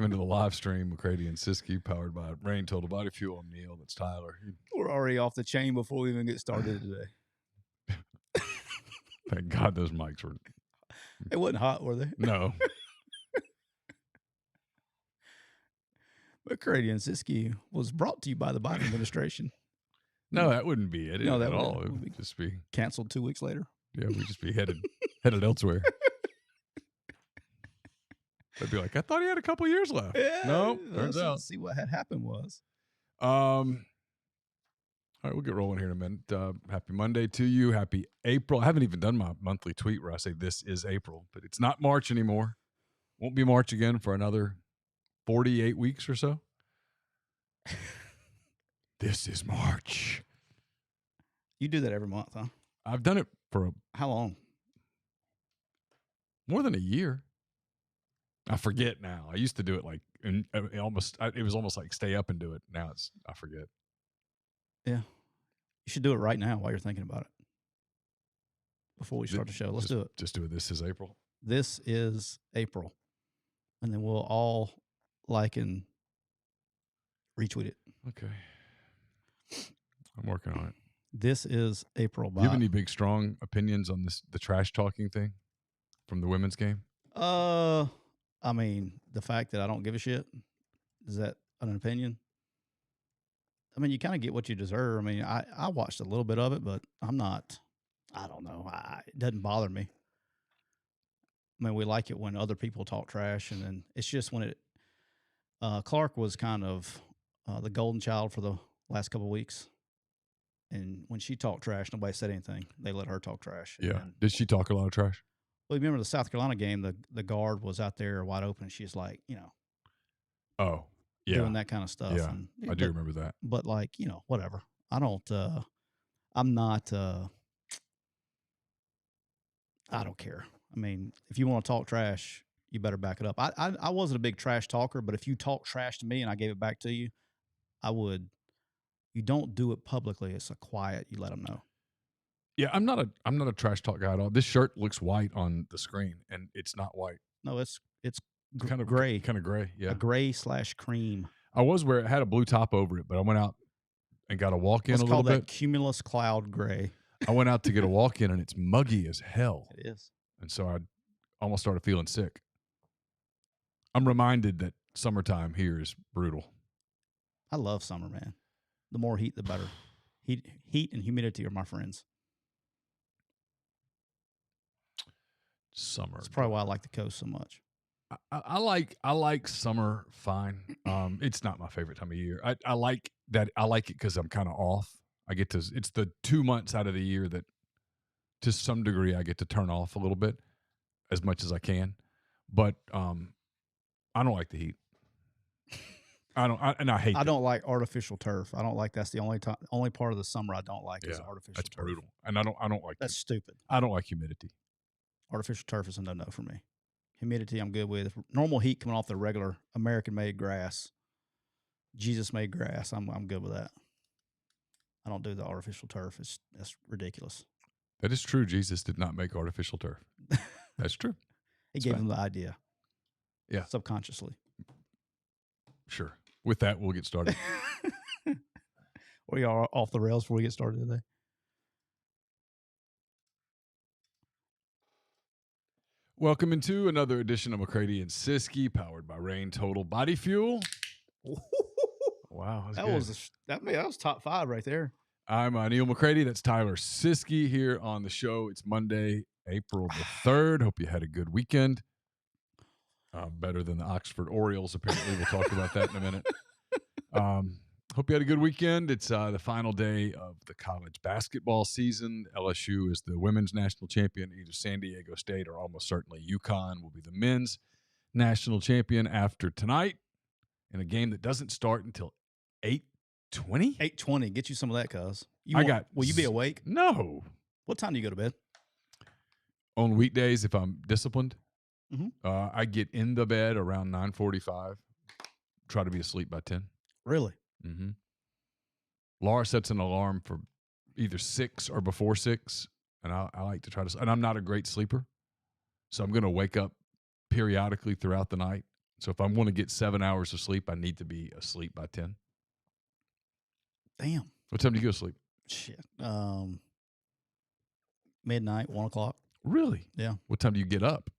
into the live stream. McCready and Siskey, powered by Rain Total Body Fuel. I'm Neal. That's Tyler. We're already off the chain before we even get started today. Thank God those mics were. It wasn't hot, were they? No. McCready and Siskey was brought to you by the Biden administration. No, that wouldn't be it No, that at would- all. It would would just be Canceled 2 weeks later. yeah. We'd just be headed elsewhere. They'd be like, I thought he had a couple years left. Yeah, No, turns let's out. see what had happened was. All right, we'll get rolling here in a minute. Happy Monday to you. Happy April. I haven't even done my monthly tweet where I say this is April, but it's not March anymore. Won't be March again for another 48 weeks or so. This is March. You do that every month, huh? I've done it for How long? more than a year. I forget now. I used to do it like it was almost like stay up and do it. Now I forget. Yeah. You should do it right now while you're thinking about it. Before we start the show. Let's do it. Just do it. This is April. This is April. And then we'll all like and retweet it. Okay. I'm working on it. This is April. Do you have any big, strong opinions on the trash talking thing from the women's game? I mean, the fact that I don't give a shit, is that an opinion? I mean, you kind of get what you deserve. I mean, I watched a little bit of it, but I don't know. It doesn't bother me. I mean, we like it when other people talk trash, and then it's just when Clark was kind of the golden child for the last couple of weeks. And when she talked trash, nobody said anything. They let her talk trash. Yeah. And, Did she talk a lot of trash? well, remember the South Carolina game, the guard was out there wide open, and she's like, Oh, yeah. doing that kind of stuff. Yeah, And, I do remember that. But like, whatever. I don't, I'm not, I don't care. I mean, if you want to talk trash, you better back it up. I wasn't a big trash talker, but if you talk trash to me and I gave it back to you, I would. You don't do it publicly. It's a quiet. You let them know. Yeah, I'm not a trash talk guy at all. This shirt looks white on the screen, and it's not white. No, it's Kind of gray. Kind of gray. Yeah. A gray/cream. I was wearing it had a blue top over it, but I went out and got a walk in Let's a call little that bit. cumulus cloud gray. I went out to get a walk in, and it's muggy as hell. It is. And so I almost started feeling sick. I'm reminded that summertime here is brutal. I love summer, man. The more heat, the better. Heat and humidity are my friends. Summer. That's probably why I like the coast so much. I like summer fine. It's not my favorite time of year. I like that. I like it because I'm kind of off. I get to. It's the 2 months out of the year that, to some degree, I get to turn off a little bit, as much as I can. But I don't like the heat. I hate. I don't like artificial turf. I don't like that's the only part of the summer I don't like is artificial That's turf. brutal, and I don't like. That's stupid. I don't like humidity. Artificial turf is a no for me. Humidity I'm good with. Normal heat coming off the regular American-made grass, Jesus-made grass, I'm good with that. I don't do the artificial turf. That's ridiculous. That is true. Jesus did not make artificial turf. That's true. He gave him the idea. Yeah. Subconsciously. Sure. With that, we'll get started. We are off the rails before we get started today. Welcome into another edition of McCready and Siskey, powered by Rain Total Body Fuel. Wow, that was top 5 right there. I'm Neal McCready. That's Tyler Siskey here on the show. It's Monday, April the 3rd. Hope you had a good weekend. Better than the Oxford Orioles, apparently. We'll talk about that in a minute. Hope you had a good weekend. It's the final day of the college basketball season. LSU is the women's national champion. Either San Diego State or almost certainly UConn will be the men's national champion after tonight in a game that doesn't start until 8:20? 8:20. Get you some of that, cuz. Will you be awake? No. What time do you go to bed? On weekdays, if I'm disciplined, Mhm. I get in the bed around 9:45. Try to be asleep by 10. Really? Mm-hmm. Laura sets an alarm for either 6 or before 6, and I like to try to. And I'm not a great sleeper, so I'm going to wake up periodically throughout the night So if I want to get 7 hours of sleep, I need to be asleep by 10. Damn. What time do you go to sleep? Shit. Midnight, 1 o'clock. Really? Yeah. What time do you get up?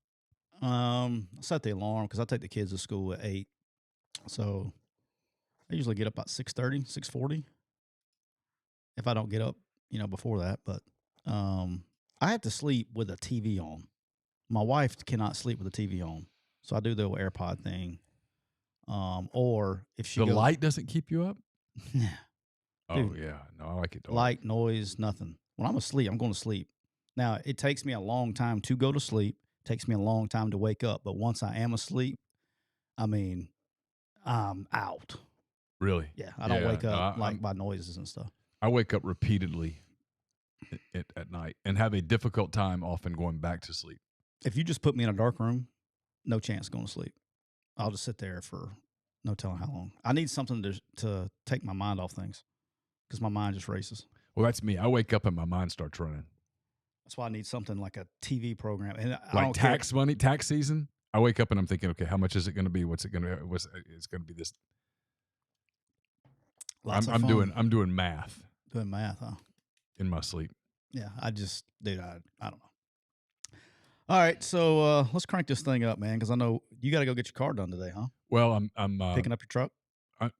I set the alarm because I take the kids to school at 8. So I usually get up about 6:30, 6:40. If I don't get up, before that. But I have to sleep with a TV on. My wife cannot sleep with a TV on. So I do the old AirPod thing. Or if she The goes, light doesn't keep you up? yeah, Oh, Dude. yeah. No, I like it dark. light, noise, nothing. When I'm asleep, I'm going to sleep. Now, it takes me a long time to go to sleep. It takes me a long time to wake up. But once I am asleep, I mean, I'm out. Really? Yeah, I don't wake no, up by noises and stuff. I wake up repeatedly at night and have a difficult time often going back to sleep. If you just put me in a dark room, no chance going to sleep. I'll just sit there for no telling how long. I need something to take my mind off things because my mind just races. Well, that's me. I wake up and my mind starts running. That's why I need something like a TV program. And I Like don't tax money, tax season. I wake up and I'm thinking, okay, how much is it going to be? What's it going to be? It's going to be this. I'm doing math. Doing math, huh? In my sleep. Yeah, I don't know. All right, so let's crank this thing up, man, because I know you got to go get your car done today, huh? Well, I'm picking up your truck. But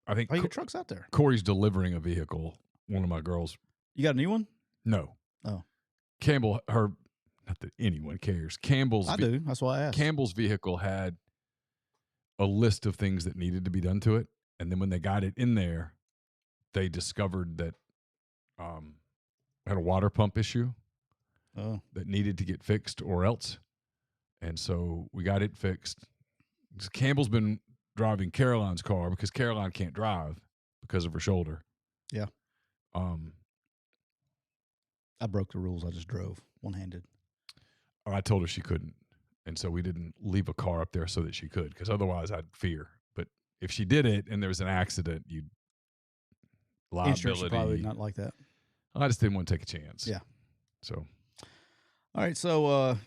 I think your truck's out there. Corey's delivering a vehicle. One of my girls. You got a new one? No. Oh. Campbell, not that anyone cares. I do. That's why I asked. Campbell's vehicle had a list of things that needed to be done to it, and then when they got it in there, they discovered that had a water pump issue that needed to get fixed or else. And so we got it fixed. Campbell's been driving Caroline's car because Caroline can't drive because of her shoulder. Yeah. I broke the rules. I just drove one-handed. I told her she couldn't. And so we didn't leave a car up there so that she could, because otherwise I'd fear. But if she did it and there was an accident, liability. Insurance would probably not like that. I just didn't want to take a chance. Yeah. So. All right. So,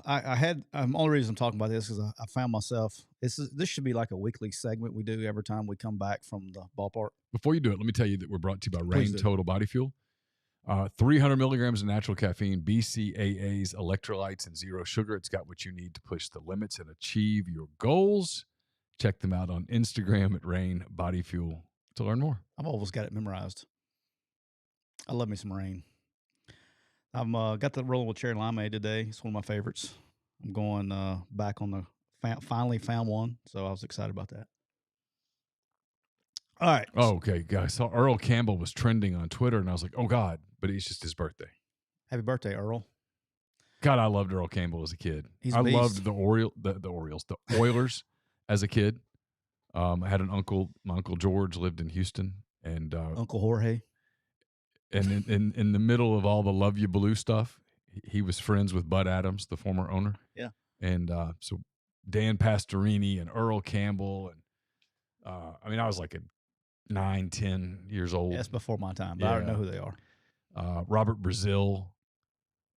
I had, only reason I'm talking about this is I found myself, this should be like a weekly segment we do every time we come back from the ballpark. Before you do it, let me tell you that we're brought to you by Rain Total Body Fuel. 300 milligrams of natural caffeine, BCAAs, electrolytes, and zero sugar. It's got what you need to push the limits and achieve your goals. Check them out on Instagram at Rain Body Fuel to learn more. I've always got it memorized. I love me some Rain. I've got the rolling with cherry limeade today. It's one of my favorites. I'm going back on finally found one, so I was excited about that. All right. Oh, okay, guys. I saw Earl Campbell was trending on Twitter, and I was like, oh, God, but it's just his birthday. Happy birthday, Earl. God, I loved Earl Campbell as a kid. He's I loved the Orioles, the Oilers as a kid. I had an uncle. My Uncle George lived in Houston. And Uncle Jorge. And in the middle of all the Love You Blue stuff, he was friends with Bud Adams, the former owner. Yeah. And so Dan Pastorini and Earl Campbell. And I was like 9, 10 years old. That's before my time, but I don't know who they are. Robert Brazil.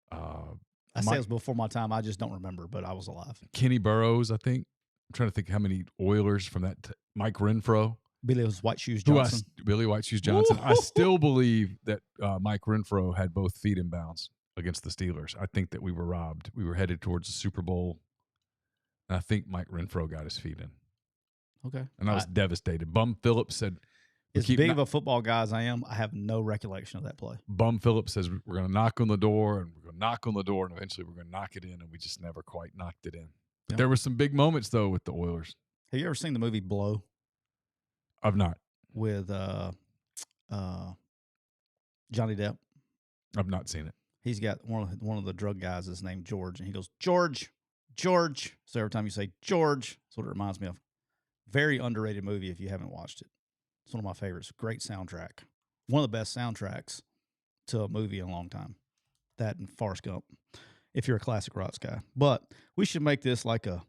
I say it was before my time. I just don't remember, but I was alive. Kenny Burroughs, I think. I'm trying to think how many Oilers from that. Mike Renfro. Billy White Shoes Johnson. Billy White Shoes Johnson. I still believe that Mike Renfro had both feet in bounds against the Steelers. I think that we were robbed. We were headed towards the Super Bowl. And I think Mike Renfro got his feet in. Okay. And I was devastated. Bum Phillips said, as big of a football guy as I am, I have no recollection of that play. Bum Phillips says, we're going to knock on the door, and we're going to knock on the door, and eventually we're going to knock it in, and we just never quite knocked it in. But there were some big moments, though, with the Oilers. Have you ever seen the movie Blow? I've not. With Johnny Depp? I've not seen it. He's got one of the drug guys is named George, and he goes, George. So every time you say George, that's what it reminds me of. Very underrated movie if you haven't watched it. It's one of my favorites. Great soundtrack. One of the best soundtracks to a movie in a long time. That and Forrest Gump, if you're a classic Rocks guy. But we should make this like a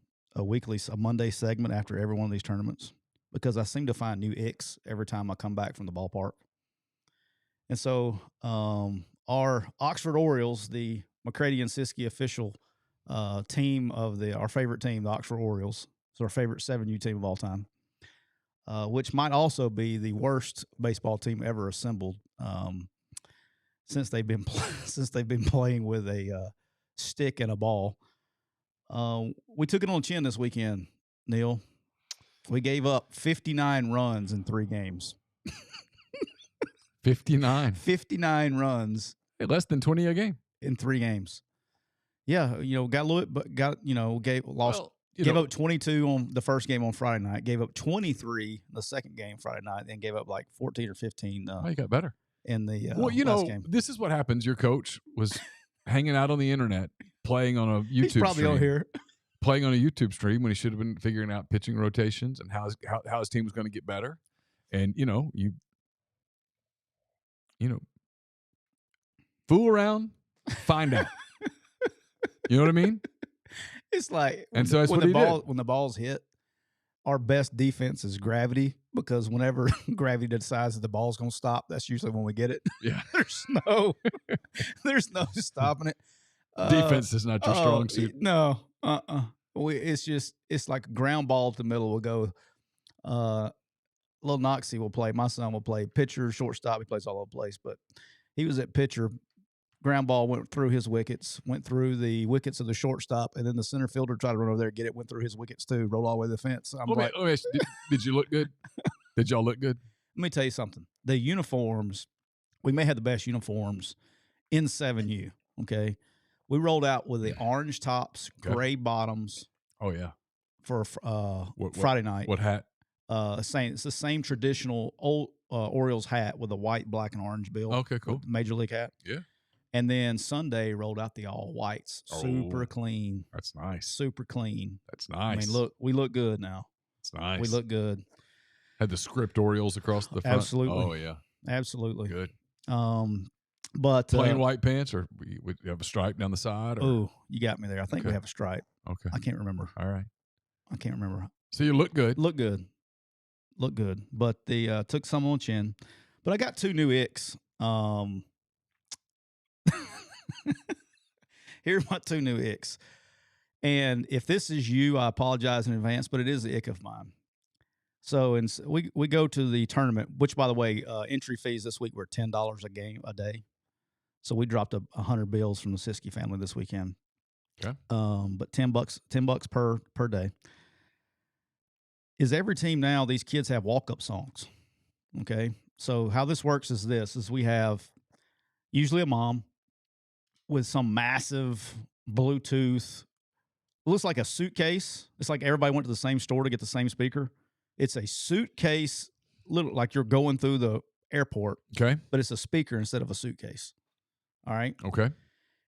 Monday segment after every one of these tournaments, because I seem to find new icks every time I come back from the ballpark. And so our Oxford Orioles, the McCready Siskey official team of our favorite team, the Oxford Orioles. It's our favorite 7U team of all time, which might also be the worst baseball team ever assembled since they've been playing with a stick and a ball. We took it on the chin this weekend, Neal. We gave up 59 runs in 3 games. 59. 59 runs. Hey, less than 20 a game. In 3 games. Yeah, got a little bit, but gave up 22 on the first game on Friday night, gave up 23 the second game Friday night, then gave up like 14 or 15. You got better. In the last game. This is what happens. Your coach was hanging out on the internet, playing on a YouTube He's probably stream. on here. Playing on a YouTube stream when he should have been figuring out pitching rotations and how his team was going to get better. And, you fool around, find out. You know what I mean? It's like, and so that's when when the balls hit, our best defense is gravity, because whenever gravity decides that the ball's going to stop, that's usually when we get it. Yeah. there's no stopping it. Defense is not your strong suit. No. It's like a ground ball to the middle will go. Little Noxie will play. My son will play pitcher, shortstop. He plays all over the place, but he was at pitcher. Ground ball went through his wickets, went through the wickets of the shortstop, and then the center fielder tried to run over there and get it, went through his wickets too, rolled all the way to the fence. Did you look good? Did y'all look good? Let me tell you something. The uniforms, we may have the best uniforms in 7U, okay? We rolled out with the orange tops, gray bottoms. Oh, yeah. For Friday night. What hat? It's the same traditional old Orioles hat with a white, black, and orange bill. Okay, cool. Major League hat. Yeah. And then Sunday rolled out the all whites. Super clean. That's nice. Super clean. That's nice. I mean, we look good now. That's nice. We look good. Had the script Orioles across the front. Absolutely. Oh, yeah. Absolutely. Good. But plain white pants, or we have a stripe down the side? Oh, you got me there. I think we have a stripe. Okay. I can't remember. All right. I can't remember. So you look good. Look good. But they took some on chin. But I got 2 new icks. Here are my 2 new icks. And if this is you, I apologize in advance, but it is the ick of mine. So we go to the tournament, which, by the way, entry fees this week were $10 a day. So we dropped 100 bills from the Siskey family this weekend. Okay. But $10 per day. Is every team now, these kids have walk-up songs. Okay. So how this works is we have usually a mom with some massive Bluetooth, looks like a suitcase. It's like everybody went to the same store to get the same speaker. It's a suitcase, like you're going through the airport. Okay. But it's a speaker instead of a suitcase. All right. Okay.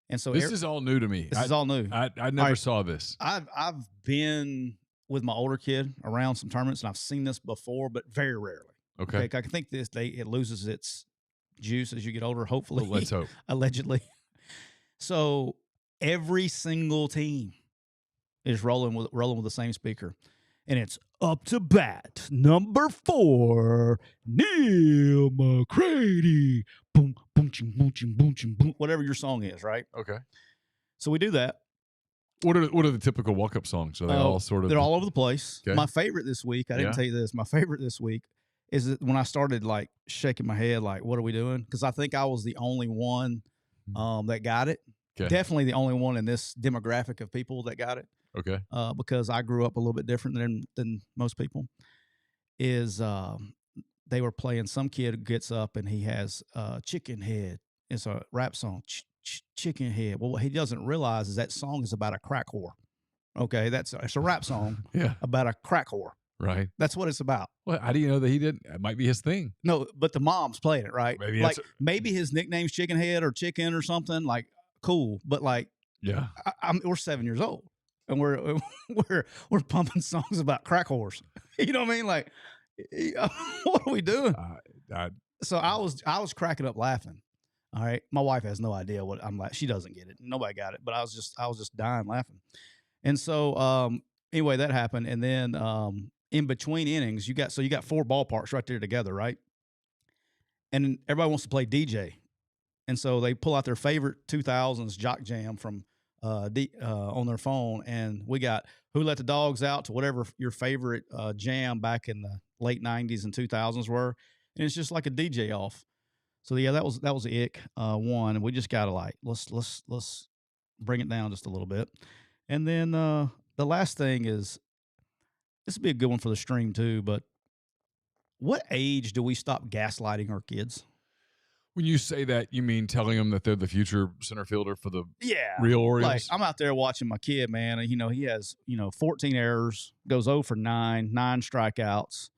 And so this is all new to me. This is all new. I never saw this. I've been with my older kid around some tournaments, and I've seen this before, but very rarely. Okay. I can think it loses its juice as you get older, hopefully. Well, let's hope. Allegedly. So every single team is rolling with the same speaker. And it's up to bat, number 4, Neal McCready. Boom, boom, ching, boom, ching, boom, ching, boom. Whatever your song is, right? Okay. So we do that. What are the typical walk-up songs? Are they all sort of? They're all over the place. Okay. My favorite this week, I didn't tell you this, my favorite this week is that when I started like shaking my head, like, what are we doing? Because I think I was the only one that got it. Okay. Definitely the only one in this demographic of people that got it. Okay. Because I grew up a little bit different than most people. Is they were playing, some kid gets up and he has Chicken Head. It's a rap song, Chicken Head. Well, what he doesn't realize is that song is about a crack whore. Okay, it's a rap song about a crack whore. Right. That's what it's about. Well, how do you know that he didn't? It might be his thing. No, but the mom's playing it, right? Maybe like maybe his nickname's Chicken Head or Chicken or something. Like, cool, but like, yeah, we're 7 years old and we're pumping songs about crack whores. You know what I mean? Like, what are we doing? So I was cracking up laughing. All right, my wife has no idea what I'm like. She doesn't get it. Nobody got it. But I was just dying laughing. And so anyway, that happened, and then in between innings, you got 4 ballparks right there together, right? And everybody wants to play DJ. And so they pull out their favorite 2000s Jock Jam from on their phone, and we got Who Let the Dogs Out to whatever your favorite jam back in the late 90s and 2000s were, and it's just like a DJ off. So yeah, that was ick one, and we just gotta like let's bring it down just a little bit, and then the last thing is this would be a good one for the stream too. But what age do we stop gaslighting our kids? When you say that, you mean telling them that they're the future center fielder for the Yeah, real Orioles? like I'm out there watching my kid, man, and he has 14 errors, goes 0 for 9, 9 strikeouts.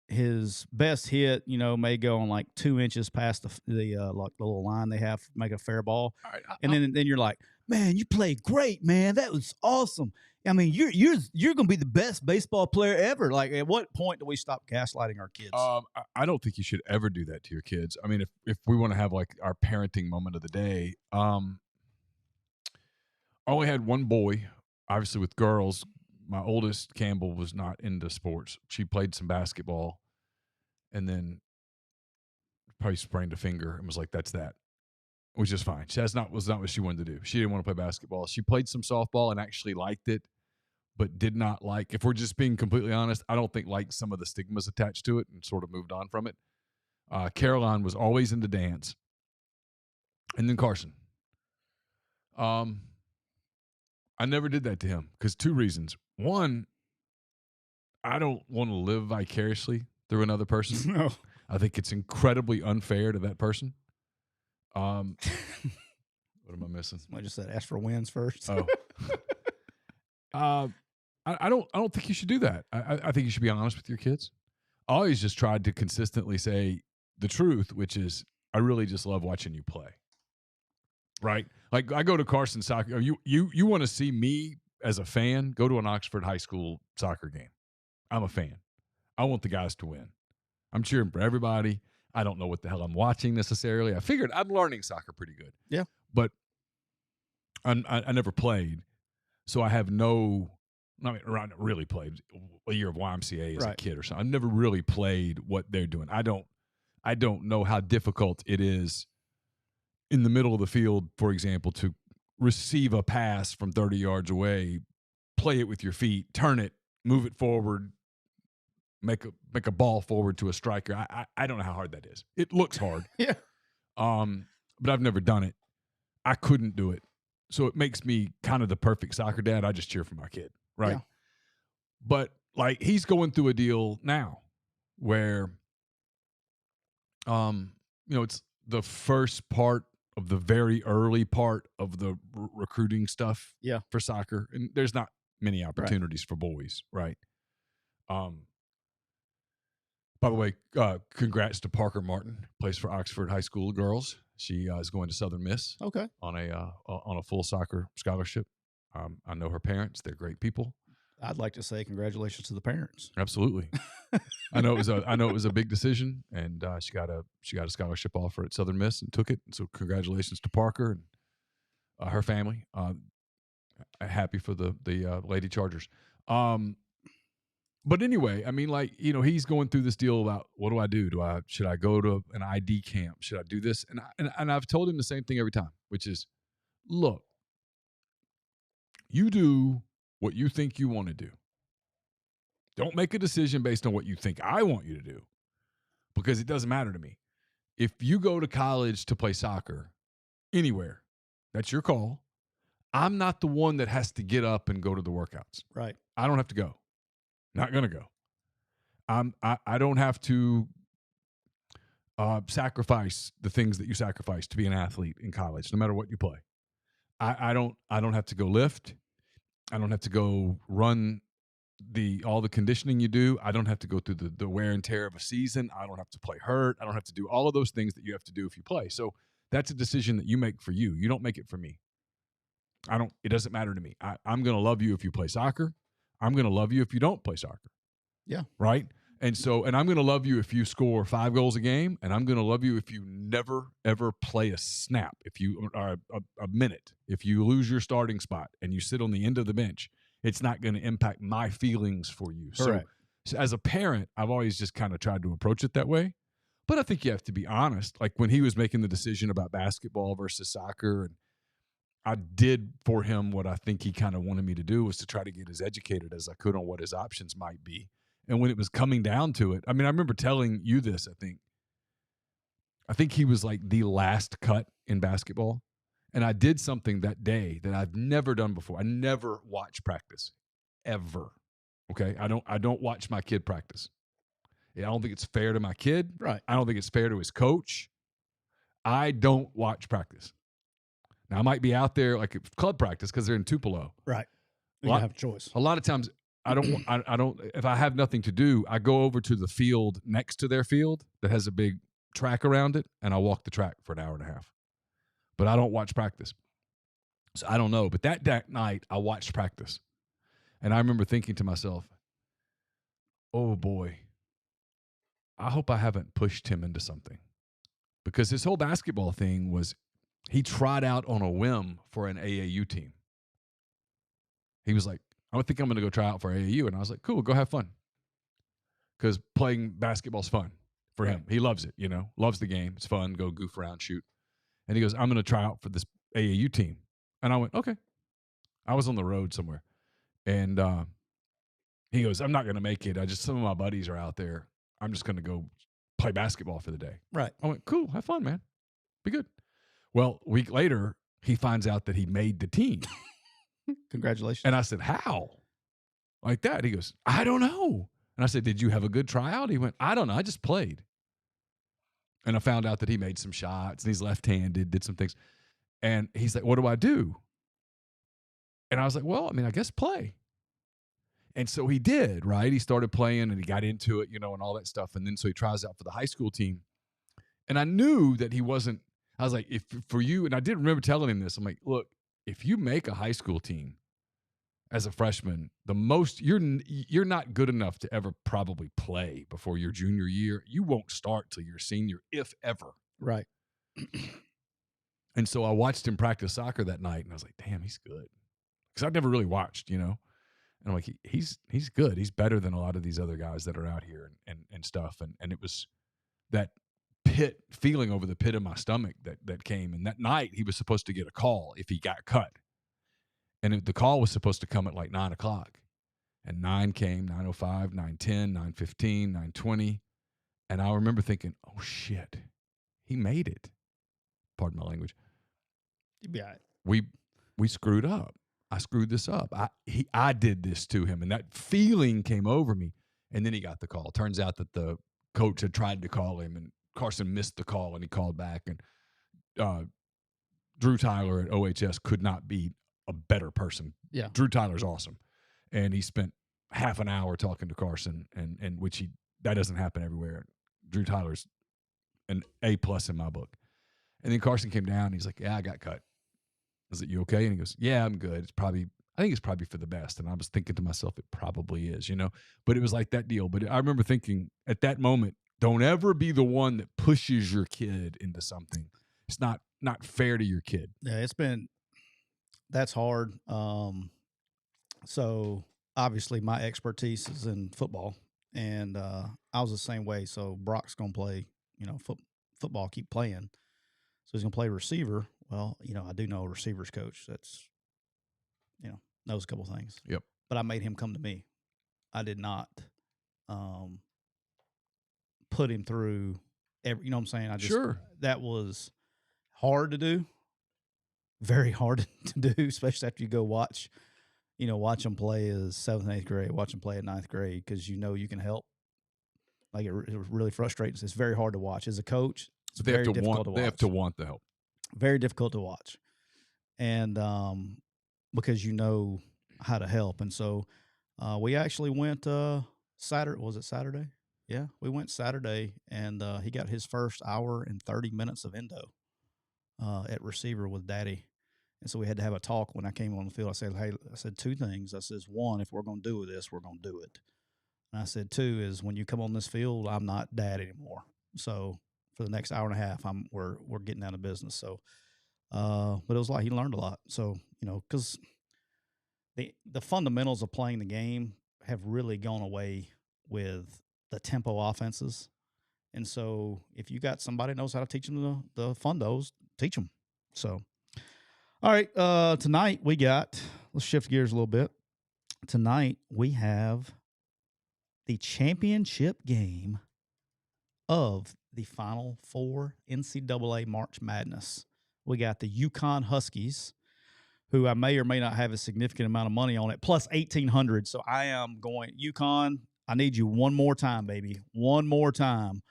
His best hit, may go on like 2 inches past the like the little line they have, make a fair ball, and then you're like, man, you played great, man, that was awesome. I mean, you're gonna be the best baseball player ever. Like, at what point do we stop gaslighting our kids? I don't think you should ever do that to your kids. I mean, if we want to have like our parenting moment of the day, I only had one boy. Obviously, with girls, my oldest Campbell was not into sports. She played some basketball, and then probably sprained a finger and was like, "That's that," which is fine. Was not what she wanted to do. She didn't want to play basketball. She played some softball and actually liked it, but did not like, if we're just being completely honest, I don't think liked some of the stigmas attached to it and sort of moved on from it. Caroline was always into dance. And then Carson. I never did that to him because 2 reasons. One, I don't want to live vicariously through another person. No. I think it's incredibly unfair to that person. What am I missing? I just said ask for wins first. Oh. I don't think you should do that. I think you should be honest with your kids. I always just tried to consistently say the truth, which is I really just love watching you play. Right? Like, I go to Carson soccer. You want to see me as a fan? Go to an Oxford high school soccer game. I'm a fan. I want the guys to win. I'm cheering for everybody. I don't know what the hell I'm watching necessarily. I figured I'm learning soccer pretty good. Yeah. But I never played. So I have no, I not really played a year of YMCA as a kid or something. I've never really played what they're doing. I don't know how difficult it is in the middle of the field, for example, to receive a pass from 30 yards away, play it with your feet, turn it, move it forward, make a ball forward to a striker. I don't know how hard that is. It looks hard. Yeah. But I've never done it. I couldn't do it. So it makes me kind of the perfect soccer dad. I just cheer for my kid, right? Yeah. But like, he's going through a deal now where it's the first part of the very early part of the recruiting stuff for soccer. And there's not many opportunities for boys, right? By the way, congrats to Parker Martin, plays for Oxford High School girls. She is going to Southern Miss. Okay. On a full soccer scholarship. I know her parents; they're great people. I'd like to say congratulations to the parents. Absolutely. I know it was a big decision, and she got a scholarship offer at Southern Miss and took it. So congratulations to Parker and her family. Happy for the Lady Chargers. But anyway, I mean, like, he's going through this deal about, what do I do? Should I go to an ID camp? Should I do this? And I've told him the same thing every time, which is, look, you do what you think you want to do. Don't make a decision based on what you think I want you to do, because it doesn't matter to me. If you go to college to play soccer anywhere, that's your call. I'm not the one that has to get up and go to the workouts. Right. I don't have to go. Not going to go. I don't have to sacrifice the things that you sacrifice to be an athlete in college, no matter what you play. I don't have to go lift. I don't have to go run all the conditioning you do. I don't have to go through the wear and tear of a season. I don't have to play hurt. I don't have to do all of those things that you have to do if you play. So that's a decision that you make for you. You don't make it for me. It doesn't matter to me. I'm going to love you if you play soccer. I'm going to love you if you don't play soccer. Yeah. Right? And I'm going to love you if you score 5 goals a game, and I'm going to love you if you never, ever play a snap, if you are a minute, if you lose your starting spot and you sit on the end of the bench. It's not going to impact my feelings for you. So as a parent, I've always just kind of tried to approach it that way. But I think you have to be honest. Like, when he was making the decision about basketball versus soccer, and I did for him what I think he kind of wanted me to do, was to try to get as educated as I could on what his options might be. And when it was coming down to it, I mean, I remember telling you this, I think he was like the last cut in basketball. And I did something that day that I've never done before. I never watch practice, ever. Okay? I don't watch my kid practice. I don't think it's fair to my kid. Right. I don't think it's fair to his coach. I don't watch practice. Now, I might be out there like at club practice because they're in Tupelo. Right. You Lot- have a choice. A lot of times, I don't. If I have nothing to do, I go over to the field next to their field that has a big track around it, and I walk the track for an hour and a half. But I don't watch practice, so I don't know. But that night, I watched practice, and I remember thinking to myself, "Oh boy, I hope I haven't pushed him into something," because this whole basketball thing was, he tried out on a whim for an AAU team. He was like, "I think I'm going to go try out for AAU," and I was like, "Cool, go have fun," because playing basketball's fun for him. He loves it, loves the game. It's fun. Go goof around, shoot. And he goes, "I'm going to try out for this AAU team," and I went, "Okay." I was on the road somewhere, and he goes, "I'm not going to make it. Some of my buddies are out there. I'm just going to go play basketball for the day." Right. I went, "Cool, have fun, man. Be good." Well, a week later, he finds out that he made the team. Congratulations. And I said, "How?" Like that. He goes, "I don't know." And I said, "Did you have a good tryout?" He went, "I don't know. I just played." And I found out that he made some shots and he's left-handed, did some things. And he's like, "What do I do?" And I was like, "Well, I mean, I guess play." And so he did, right? He started playing and he got into it, and all that stuff. And then so he tries out for the high school team. And I knew that he wasn't, I was like, if for you, and I did remember telling him this, I'm like, "Look, if you make a high school team as a freshman, you're not good enough to ever probably play before your junior year. You won't start till your senior, if ever." Right. And so I watched him practice soccer that night, and I was like, "Damn, he's good." Because I've never really watched, And I'm like, he's good. He's better than a lot of these other guys that are out here and stuff. And it was that pit feeling over the pit of my stomach that came. And that night he was supposed to get a call if he got cut. And the call was supposed to come at like 9 o'clock. And 9 came, 9:05, 9:10, 9:15, 9:20. And I remember thinking, "Oh, shit, he made it." Pardon my language. Yeah. We screwed up. I screwed this up. I did this to him. And that feeling came over me. And then he got the call. Turns out that the coach had tried to call him, and Carson missed the call, and he called back. And Drew Tyler at OHS could not be a better person. Yeah. Drew Tyler's awesome. And he spent half an hour talking to Carson, and which that doesn't happen everywhere. Drew Tyler's an A+ in my book. And then Carson came down, and he's like, "Yeah, I got cut." "Is it you okay?" And he goes, "Yeah, I'm good. I think it's probably for the best." And I was thinking to myself, it probably is, but it was like that deal. But I remember thinking at that moment, don't ever be the one that pushes your kid into something. It's not fair to your kid. Yeah, that's hard. So obviously my expertise is in football, and I was the same way. So Brock's going to play, football, keep playing. So he's going to play receiver. Well, I do know a receivers coach that's, knows a couple things. Yep. But I made him come to me. I did not put him through every, you know what I'm saying? Sure. That was hard to do. Very hard to do, especially after you go watch them play as 7th and 8th grade, watch them play at 9th grade, because you can help. Like it really frustrates. It's very hard to watch. As a coach, it's very difficult to watch. They have to want the help. Very difficult to watch. And because you know how to help. And so we actually went Saturday. Was it Saturday? Yeah, we went Saturday, and he got his first hour and 30 minutes of endo at receiver with Daddy. And so we had to have a talk when I came on the field. I said 2 things. I says, 1, if we're going to do this, we're going to do it. And I said, 2 is when you come on this field, I'm not Dad anymore. So for the next hour and a half, we're getting out of business. So, but it was like he learned a lot. So, because the fundamentals of playing the game have really gone away with the tempo offenses. And so if you got somebody that knows how to teach them the fundos, teach them. So, All right. Tonight we got, let's shift gears a little bit. Tonight we have the championship game of the Final Four NCAA March Madness. We got the UConn Huskies, who I may or may not have a significant amount of money on it, plus 1,800. So I am going, UConn, I need you one more time, baby. One more time.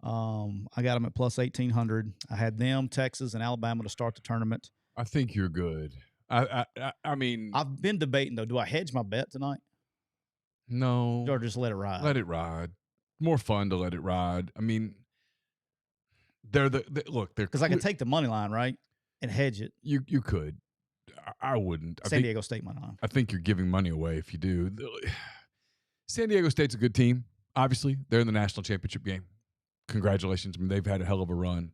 I got them at plus 1,800. I had them, Texas, and Alabama to start the tournament. I think you're good. I mean, I've been debating, though. Do I hedge my bet tonight? no. Or just let it ride? Let it ride. More fun to let it ride. I mean, they're look. They're because I could take the money line, right, and hedge it. You could. I wouldn't. San Diego State money line. I think you're giving money away if you do. San Diego State's a good team. Obviously, they're in the national championship game. Congratulations. I mean, they've had a hell of a run.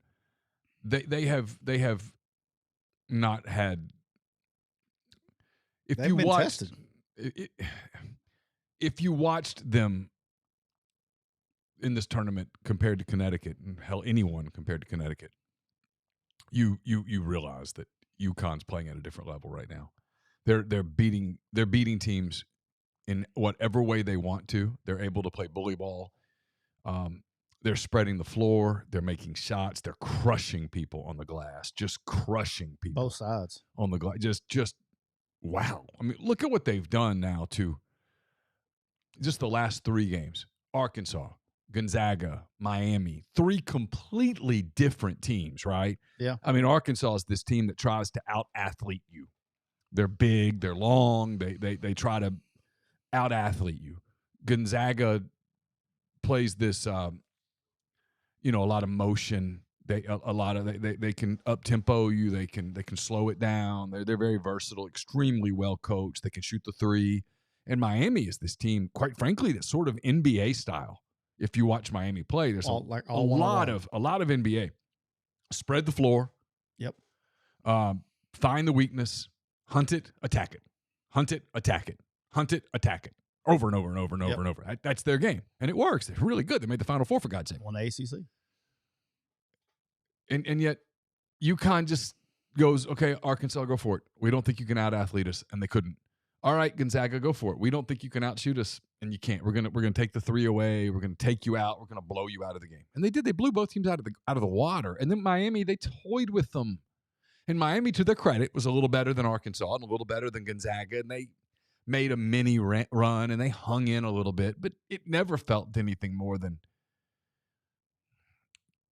They have not had. If They've you been watched, tested. If you watched them in this tournament compared to Connecticut, and hell, anyone compared to Connecticut, you realize that UConn's playing at a different level right now. They're beating teams in whatever way they want to. They're able to play bully ball. They're spreading the floor. They're making shots. They're crushing people on the glass. Just crushing people. Both sides on the glass. Just wow. I mean, look at what they've done now to just the last 3 games. Arkansas, Gonzaga, Miami, 3 completely different teams, right? Yeah. I mean, Arkansas is this team that tries to out-athlete you. They're big, they're long, they try to out-athlete you. Gonzaga plays this, a lot of motion. They can up-tempo you. They can slow it down. They're very versatile, extremely well coached. They can shoot the 3. And Miami is this team, quite frankly, that's sort of NBA style. If you watch Miami play, there's a lot of NBA. Spread the floor. Yep. Find the weakness. Hunt it. Attack it. Hunt it. Attack it. Hunt it. Attack it. Over and over and over and over and over. That's their game, and it works. They're really good. They made the Final Four, for God's sake. Won the ACC. And yet, UConn just goes, okay, Arkansas, go for it. We don't think you can out-athlete us, and they couldn't. All right, Gonzaga, go for it. We don't think you can outshoot us, and you can't. We're gonna take the 3 away. We're gonna take you out. We're gonna blow you out of the game. And they did. They blew both teams out of the water. And then Miami, they toyed with them. And Miami, to their credit, was a little better than Arkansas and a little better than Gonzaga. And they made a mini run and they hung in a little bit, but it never felt anything more than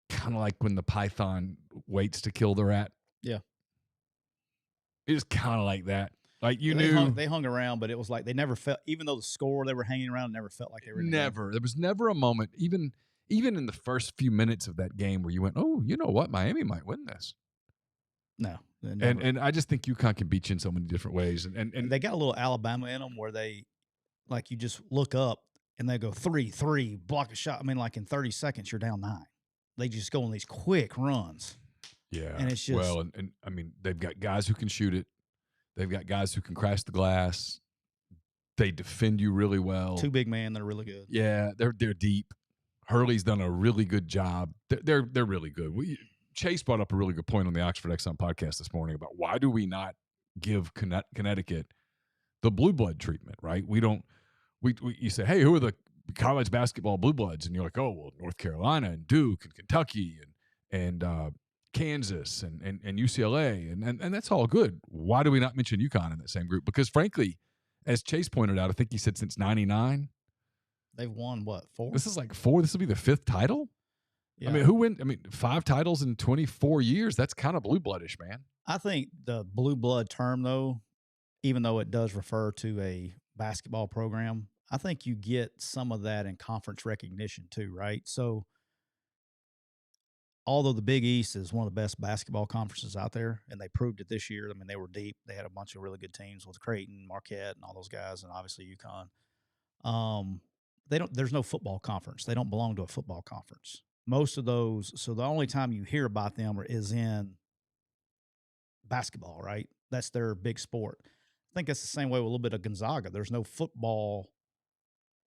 kind of like when the python waits to kill the rat. Yeah, it was kind of like that. Like they hung around, but it was like they never felt. Even though the score they were hanging around, never felt like they were. Never. There was never a moment, even in the first few minutes of that game, where you went, "Oh, you know what? Miami might win this." No, and I just think UConn can beat you in so many different ways, and they got a little Alabama in them where they, like, you just look up and they go 3-3, block a shot. I mean, like in 30 seconds you're down 9. They just go on these quick runs. Yeah, and it's just and I mean they've got guys who can shoot it. They've got guys who can crash the glass. They defend you really well. 2 big men that are really good. Yeah, they're deep. Hurley's done a really good job. They're really good. Chase brought up a really good point on the Oxford Exxon podcast this morning about why do we not give Connecticut the blue blood treatment, right? We don't. You say, hey, who are the college basketball blue bloods? And you're like, oh, well, North Carolina and Duke and Kentucky and Kansas and UCLA, and that's all good. Why do we not mention UConn in that same group? Because frankly, as Chase pointed out, I think he said since '99, they've won what, 4? This is like 4. This will be the 5th title. Yeah. I mean, who win? I mean, 5 titles in 24 years. That's kind of blue bloodish, man. I think the blue blood term, though, even though it does refer to a basketball program, I think you get some of that in conference recognition too, right? So, although the Big East is one of the best basketball conferences out there, and they proved it this year. I mean, they were deep. They had a bunch of really good teams with Creighton, Marquette, and all those guys, and obviously UConn. There's no football conference. They don't belong to a football conference. Most of those, so the only time you hear about them is in basketball, right? That's their big sport. I think it's the same way with a little bit of Gonzaga. There's no football.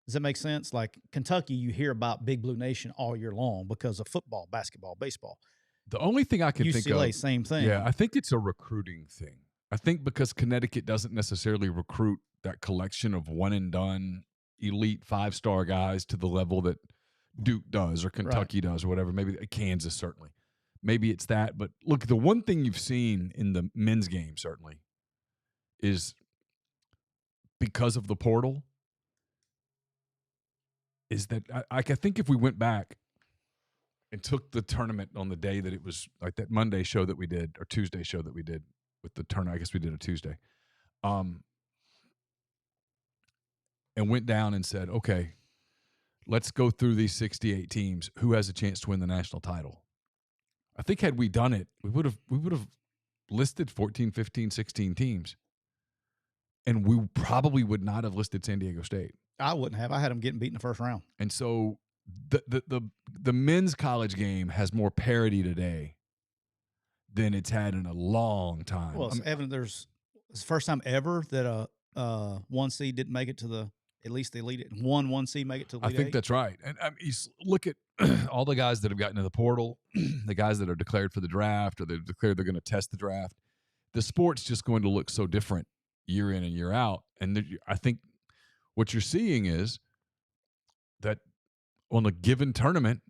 Does that make sense? Like Kentucky, you hear about Big Blue Nation all year long because of football, basketball, baseball. The only thing I can think UCLA, of, same thing. yeah, I think it's a recruiting thing. I think because Connecticut doesn't necessarily recruit that collection of one and done elite 5-star guys to the level that Duke does or Kentucky does or whatever. Maybe Kansas, certainly. Maybe it's that. But look, the one thing you've seen in the men's game, certainly, is because of the portal, is that I think if we went back and took the tournament on the day that it was like that Monday show that we did or Tuesday show that we did with the tournament, I guess we did a Tuesday, and went down and said, okay, let's go through these 68 teams. Who has a chance to win the national title? I think had we done it, we would have listed 14, 15, 16 teams. And we probably would not have listed San Diego State. I wouldn't have. I had them getting beat in the first round. And so the men's college game has more parity today than it's had in a long time. Well, it's evident it's the first time ever that a 1 seed didn't make it to at least the Elite 8. One seed make it to the Elite 8. I think that's right. And look at all the guys that have gotten to the portal, the guys that are declared for the draft or they've declared they're going to test the draft. The sport's just going to look so different year in and year out. And I think what you're seeing is that on a given tournament,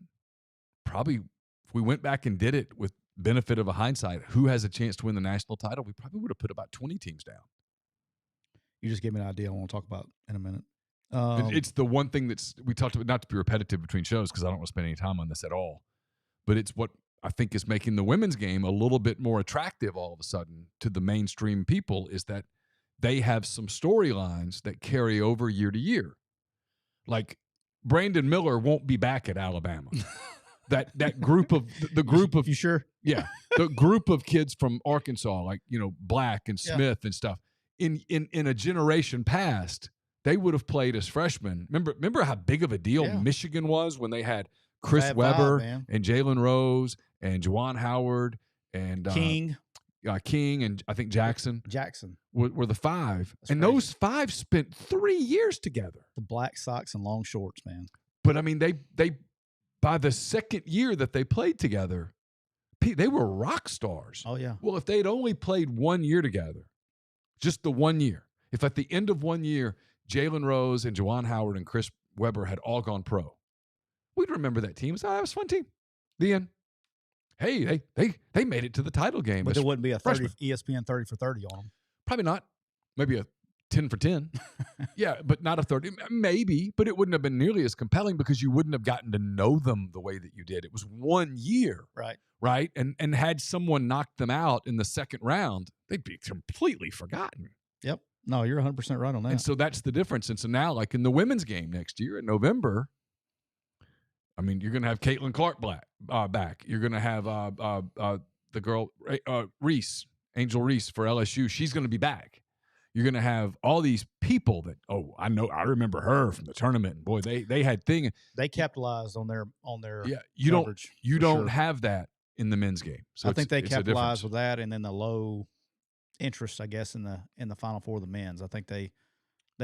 probably if we went back and did it with benefit of a hindsight, who has a chance to win the national title, we probably would have put about 20 teams down. You just gave me an idea I want to talk about in a minute. It's the one thing we talked about, not to be repetitive between shows because I don't want to spend any time on this at all, but it's what I think is making the women's game a little bit more attractive all of a sudden to the mainstream people is that they have some storylines that carry over year to year. Like Brandon Miller won't be back at Alabama. that group of the group of you sure? Yeah. The group of kids from Arkansas, like, Black and Smith and stuff. In a generation past, they would have played as freshmen. Remember how big of a deal Michigan was when they had Chris Webber and Jalen Rose and Juwan Howard and King and I think Jackson were the five. That's and crazy. Those five spent 3 years together. The black socks and long shorts, man. But I mean, they by the second year that they played together, they were rock stars. Oh yeah. Well, if they'd only played 1 year together, just the 1 year, if at the end of 1 year, Jalen Rose and Juwan Howard and Chris Webber had all gone pro, we'd remember that team. So that was a fun team. The end. Hey, they made it to the title game. But there wouldn't be a 30 ESPN 30 for 30 on them. Probably not. Maybe a 10 for 10. Yeah, but not a 30. Maybe, but it wouldn't have been nearly as compelling because you wouldn't have gotten to know them the way that you did. It was 1 year. Right? And had someone knocked them out in the second round, they'd be completely forgotten. Yep. No, you're 100% right on that. And so that's the difference. And so now, like in the women's game next year in November, I mean, you're going to have Caitlin Clark back. You're going to have the girl, Reese, Angel Reese for LSU. She's going to be back. You're going to have all these people that, I remember her from the tournament. And boy, they had thing. They capitalized on their you coverage. You don't have that in the men's game. So I think they capitalized with that, and then the low interest, I guess, in the Final Four of the men's. I think they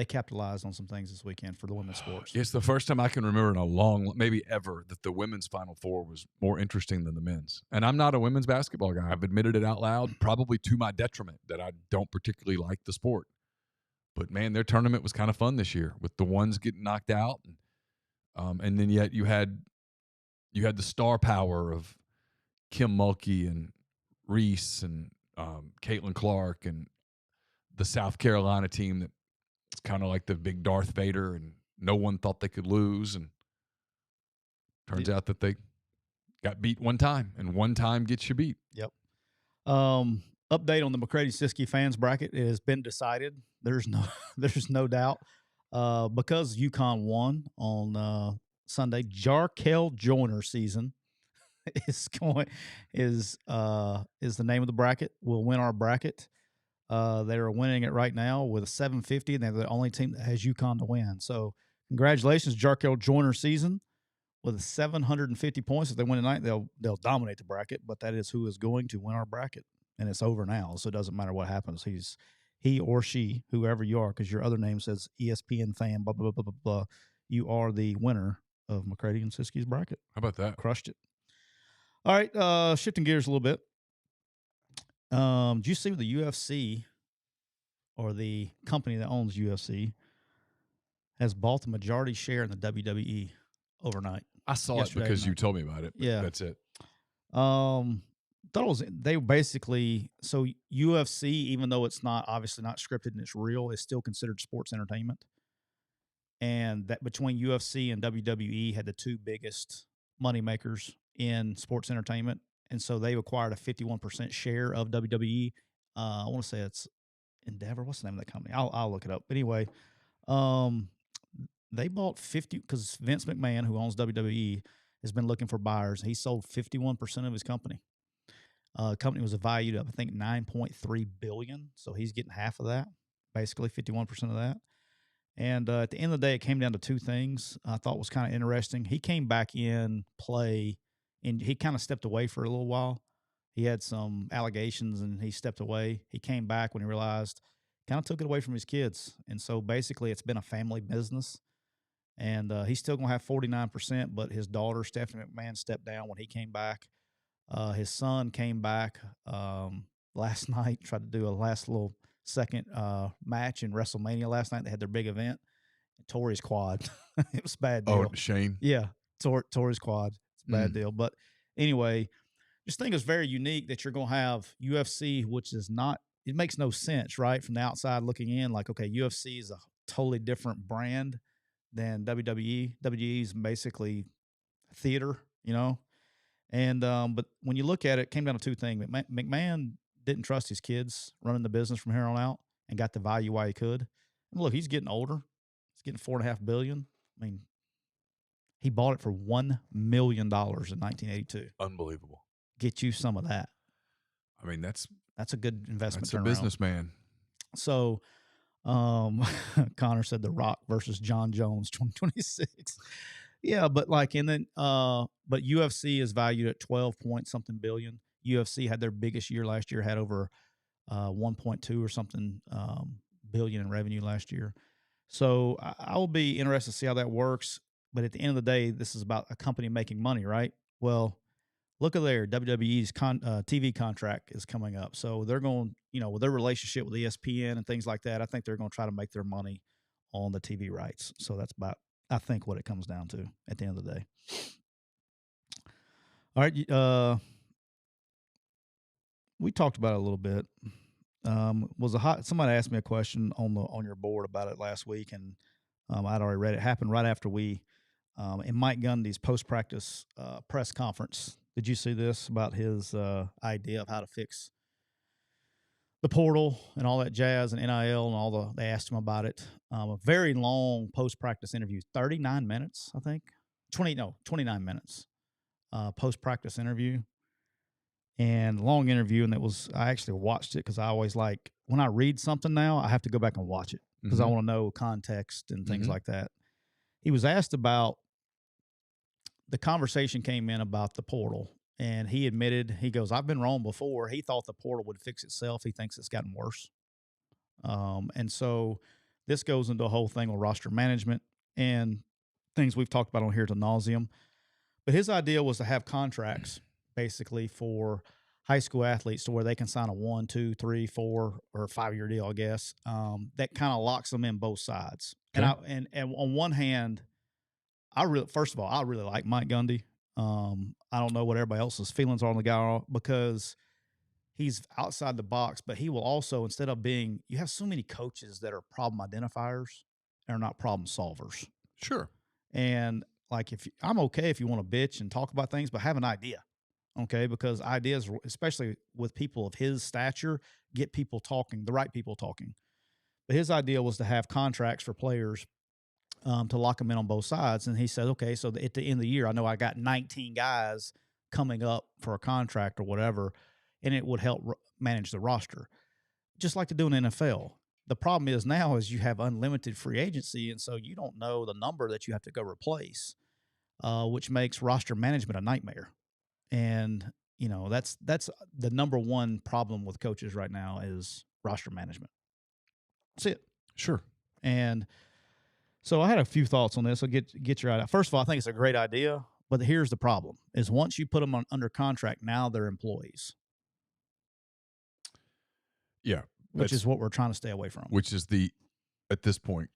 capitalized on some things this weekend for the women's sports. It's the first time I can remember in a long, maybe ever, that the women's Final Four was more interesting than the men's. And I'm not a women's basketball guy. I've admitted it out loud, probably to my detriment, that I don't particularly like the sport. But, man, their tournament was kind of fun this year with the ones getting knocked out. And then yet you had the star power of Kim Mulkey and Reese and Caitlin Clark and the South Carolina team that it's kind of like the big Darth Vader, and no one thought they could lose. And turns out that they got beat one time, and one time gets you beat. Yep. Update on the McCready Siskey fans bracket. It has been decided. There's no doubt. Because UConn won on Sunday, Jarkel Joyner season is the name of the bracket. We'll win our bracket. They are winning it right now with a 750, and they're the only team that has UConn to win. So congratulations, Jarkel Joyner season with 750 points. If they win tonight, they'll dominate the bracket, but that is who is going to win our bracket. And it's over now, so it doesn't matter what happens. He or she, whoever you are, because your other name says ESPN fan, blah, blah, blah, blah, blah. You are the winner of McCready and Siskey's bracket. How about that? Crushed it. All right, shifting gears a little bit. Did you see the UFC or the company that owns UFC has bought the majority share in the WWE overnight? I saw Yesterday it because night. you told me about it, but Yeah. that's it. Thought it was they basically so UFC, even though it's not obviously not scripted and it's real, is still considered sports entertainment. And that between UFC and WWE had the two biggest money makers in sports entertainment. And so they acquired a 51% share of WWE. I want to say it's Endeavor. What's the name of that company? I'll look it up. But anyway, um, they bought 50 because Vince McMahon, who owns WWE, has been looking for buyers. He sold 51% of his company. Company was valued at I think 9.3 billion, so he's getting half of that, basically 51% of that. And at the end of the day, it came down to two things I thought was kind of interesting. He came back in play, and he kind of stepped away for a little while. He had some allegations, and he stepped away. He came back when he realized, kind of took it away from his kids, and so basically, it's been a family business. And he's still gonna have 49%, but his daughter Stephanie McMahon stepped down when he came back. His son came back last night, tried to do a last little second match in WrestleMania last night. They had their big event. Tore his quad. It was a bad deal. Oh, Shane. Yeah, tore his quad. It's a bad deal. But anyway, just think it's very unique that you're going to have UFC, which is not, it makes no sense, right? From the outside looking in, like, okay, UFC is a totally different brand than WWE. WWE is basically theater, you know? And but when you look at it, it came down to two things. McMahon didn't trust his kids running the business from here on out, and got the value while he could. And look, he's getting older. He's getting $4.5 billion. I mean, he bought it for $1 million in 1982. Unbelievable. Get you some of that. I mean, that's a good investment. That's a businessman. So, Connor said The Rock versus John Jones 2026. Yeah, but like, and then, but UFC is valued at 12 point something billion. UFC had their biggest year last year, had over 1.2 or something billion in revenue last year. So I will be interested to see how that works. But at the end of the day, this is about a company making money, right? Well, look at there, WWE's TV contract is coming up. So they're going, with their relationship with ESPN and things like that, I think they're going to try to make their money on the TV rights. So that's about, I think, what it comes down to at the end of the day. All right. We talked about it a little bit. Somebody asked me a question on your board about it last week, and I'd already read it. It happened right after in Mike Gundy's post-practice press conference. Did you see this about his idea of how to fix the portal and all that jazz and NIL and they asked him about it. A very long post-practice interview, 39 minutes, I think. 29 minutes post-practice interview. And long interview, and I actually watched it because I always like, when I read something now, I have to go back and watch it because I want to know context and things like that. He was asked about, the conversation came in about the portal, and he admitted, he goes, I've been wrong before. He thought the portal would fix itself. He thinks it's gotten worse. And so this goes into a whole thing with roster management and things we've talked about on here to nauseum. But his idea was to have contracts basically for high school athletes to where they can sign a 1, 2, 3, 4, or 5-year deal, I guess, that kind of locks them in both sides. Okay. And on one hand, first of all, I really like Mike Gundy. I don't know what everybody else's feelings are on the guy because he's outside the box, but he will also, instead of you have so many coaches that are problem identifiers and are not problem solvers. Sure. And like, I'm okay if you want to bitch and talk about things, but have an idea. Okay. Because ideas, especially with people of his stature, get people talking, the right people talking. But his idea was to have contracts for players to lock them in on both sides. And he said, okay, so at the end of the year, I know I got 19 guys coming up for a contract or whatever, and it would help manage the roster, just like to do in the NFL. The problem is now is you have unlimited free agency, and so you don't know the number that you have to go replace, which makes roster management a nightmare. And that's the number one problem with coaches right now is roster management. That's it. Sure. And so I had a few thoughts on this. I'll get your idea. First of all, I think it's a great idea, But here's the problem: is once you put them under contract, now they're employees. Yeah, which is what we're trying to stay away from. Which is at this point,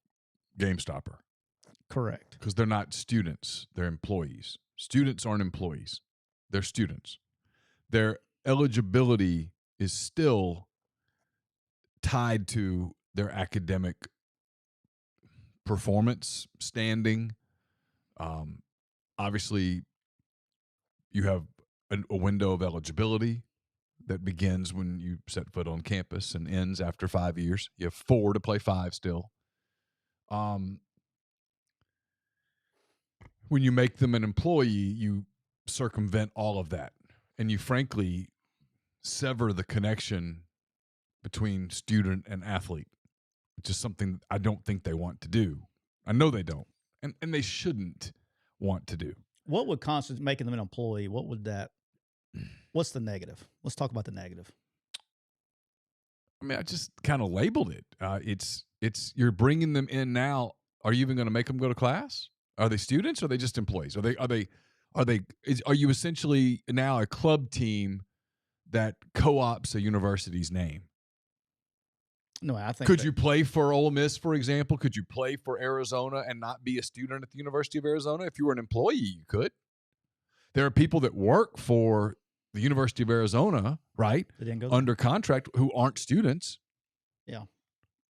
game stopper. Correct. Because they're not students; they're employees. Students aren't employees; they're students. Their eligibility is still tied to their academic performance, standing. Obviously, you have a window of eligibility that begins when you set foot on campus and ends after 5 years. You have 4 to play 5 still. When you make them an employee, you circumvent all of that. And you frankly sever the connection between student and athlete, which is something I don't think they want to do. I know they don't. And they shouldn't want to do. What would constitute making them an employee? What's the negative? Let's talk about the negative. I mean, I just kind of labeled it. It's you're bringing them in now. Are you even going to make them go to class? Are they students? Or are they just employees? Are you essentially now a club team that co-ops a university's name? No, I think. Could you play for Ole Miss, for example? Could you play for Arizona and not be a student at the University of Arizona? If you were an employee, you could. There are people that work for the University of Arizona, right, under contract, who aren't students. Yeah,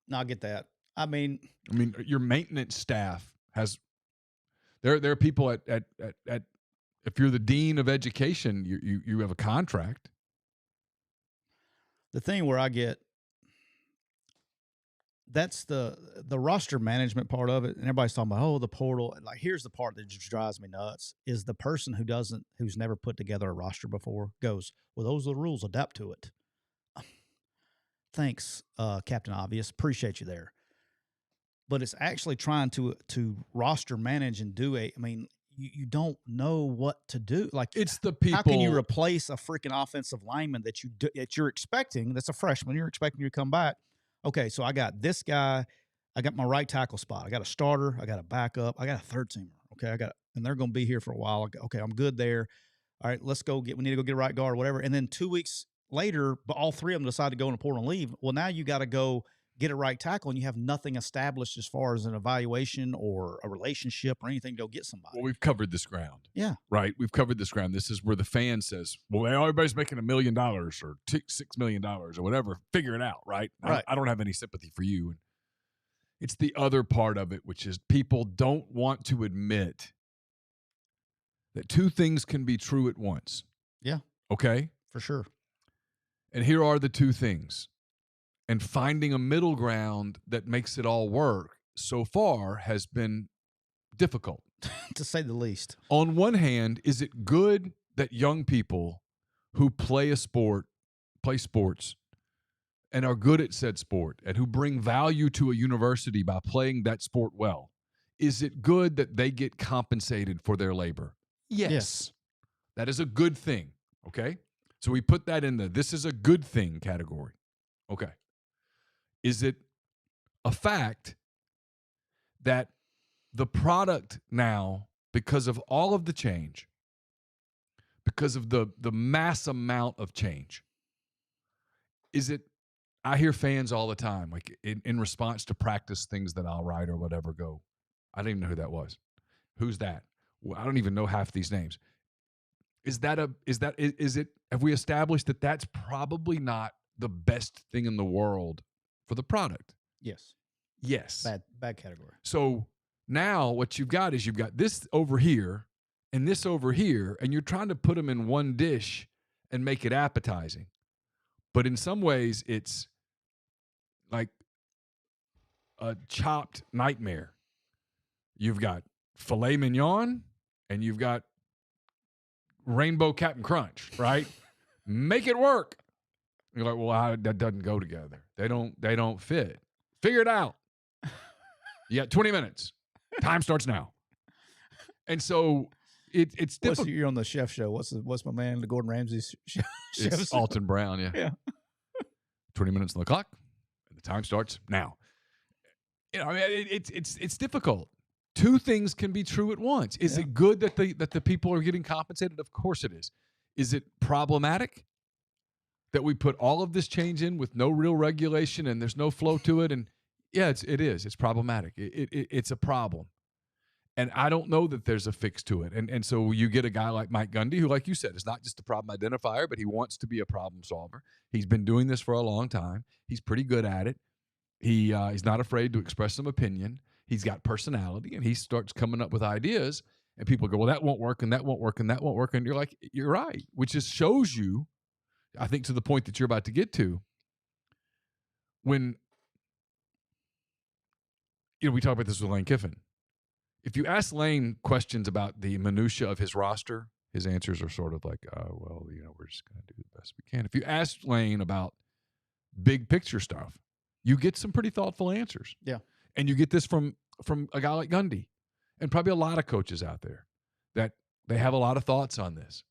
no, I get that. I mean, your maintenance staff has. There are people at if you're the dean of education, you have a contract. The thing where I get. That's the roster management part of it, and everybody's talking about the portal. And like, here's the part that just drives me nuts: is the person who's never put together a roster before goes, "Well, those are the rules. Adapt to it." Thanks, Captain Obvious. Appreciate you there. But it's actually trying to roster manage and do you don't know what to do. Like, it's the people. How can you replace a freaking offensive lineman that you're expecting? That's a freshman. You're expecting you to come back. Okay, so I got this guy. I got my right tackle spot. I got a starter. I got a backup. I got a third teamer. Okay, and they're going to be here for a while. Okay, I'm good there. All right, let's go we need to go get a right guard or whatever. And then 2 weeks later, but all 3 of them decide to go in the portal and leave. Well, now you got to go get a right tackle, and you have nothing established as far as an evaluation or a relationship or anything to go get somebody. Well, we've covered this ground. Yeah. Right? We've covered this ground. This is where the fan says, well, everybody's making $1 million or $6 million or whatever. Figure it out, right? Right. I don't have any sympathy for you. It's the other part of it, which is people don't want to admit that 2 things can be true at once. Yeah. Okay? For sure. And here are the 2 things. And finding a middle ground that makes it all work so far has been difficult. To say the least. On one hand, is it good that young people who play sports, and are good at said sport, and who bring value to a university by playing that sport well, is it good that they get compensated for their labor? Yes. That is a good thing, okay? So we put that in the this is a good thing category. Okay. Is it a fact that the product now, because of all of the change, because of the mass amount of change, I hear fans all the time, like in response to practice things that I'll write or whatever, go, I didn't even know who that was. Who's that? Well, I don't even know half these names. Have we established that that's probably not the best thing in the world for the product? Yes. Bad category. So now what you've got is you've got this over here and this over here, and you're trying to put them in one dish and make it appetizing. But in some ways, it's like a chopped nightmare. You've got filet mignon and you've got rainbow Captain Crunch, right? Make it work. You're like, well, that doesn't go together. They don't fit. Figure it out. You got 20 minutes. Time starts now. And so it's difficult. You're on the chef show. What's my man, the Gordon Ramsay's chef It's show? Alton Brown, yeah. 20 minutes on the clock, and the time starts now. It's difficult two things can be true at once. Is it good that the people are getting compensated? Of course it is. Is it problematic that we put all of this change in with no real regulation and there's no flow to it? And yeah, it is. It's problematic. It's a problem. And I don't know that there's a fix to it. And so you get a guy like Mike Gundy, who, like you said, is not just a problem identifier, but he wants to be a problem solver. He's been doing this for a long time. He's pretty good at it. He's not afraid to express some opinion. He's got personality, and he starts coming up with ideas. And people go, well, that won't work, and that won't work, and that won't work. And you're like, you're right, which just shows you, I think, to the point that you're about to get to, when we talk about this with Lane Kiffin. If you ask Lane questions about the minutia of his roster, his answers are sort of like, well, we're just going to do the best we can. If you ask Lane about big picture stuff, you get some pretty thoughtful answers. Yeah. And you get this from a guy like Gundy, and probably a lot of coaches out there that they have a lot of thoughts on this.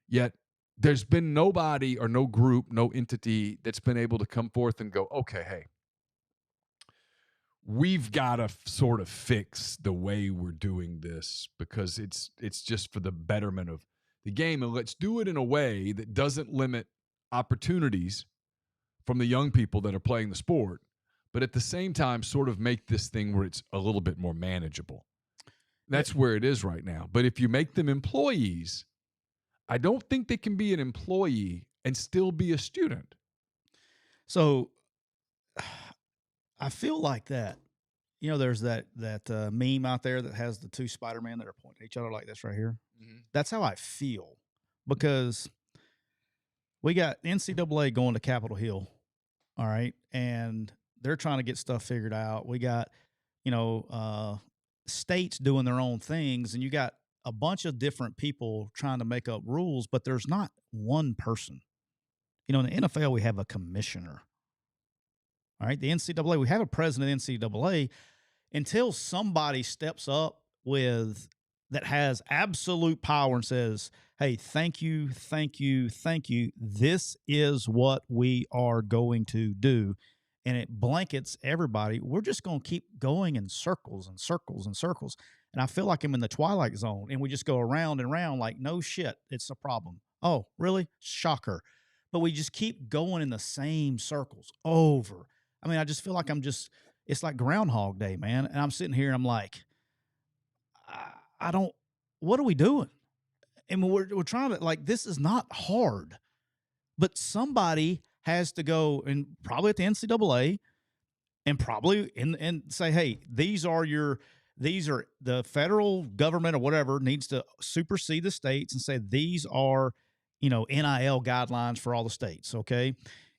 Yet there's been nobody or no group, no entity that's been able to come forth and go, okay, hey, we've got to sort of fix the way we're doing this because it's just for the betterment of the game. And let's do it in a way that doesn't limit opportunities from the young people that are playing the sport, but at the same time sort of make this thing where it's a little bit more manageable. That's where it is right now. But if you make them employees, I don't think they can be an employee and still be a student. So I feel like that. There's that meme out there that has the two Spider-Man that are pointing at each other like this right here. Mm-hmm. That's how I feel, because we got NCAA going to Capitol Hill, all right, and they're trying to get stuff figured out. We got, states doing their own things, and you got a bunch of different people trying to make up rules, but there's not one person. In the NFL, we have a commissioner. All right, the NCAA, we have a president of the NCAA. Until somebody steps up that has absolute power and says, hey, thank you, thank you, thank you. This is what we are going to do. And it blankets everybody. We're just going to keep going in circles and circles and circles. And I feel like I'm in the twilight zone, and we just go around and around like, no shit, it's a problem. Oh, really? Shocker. But we just keep going in the same circles over. I mean, I just feel like it's like Groundhog Day, man. And I'm sitting here and I'm like, what are we doing? And we're trying to, like, this is not hard, but somebody has to go, and probably at the NCAA, and probably and say, hey, these are the federal government or whatever needs to supersede the states and say, these are, NIL guidelines for all the states. Okay.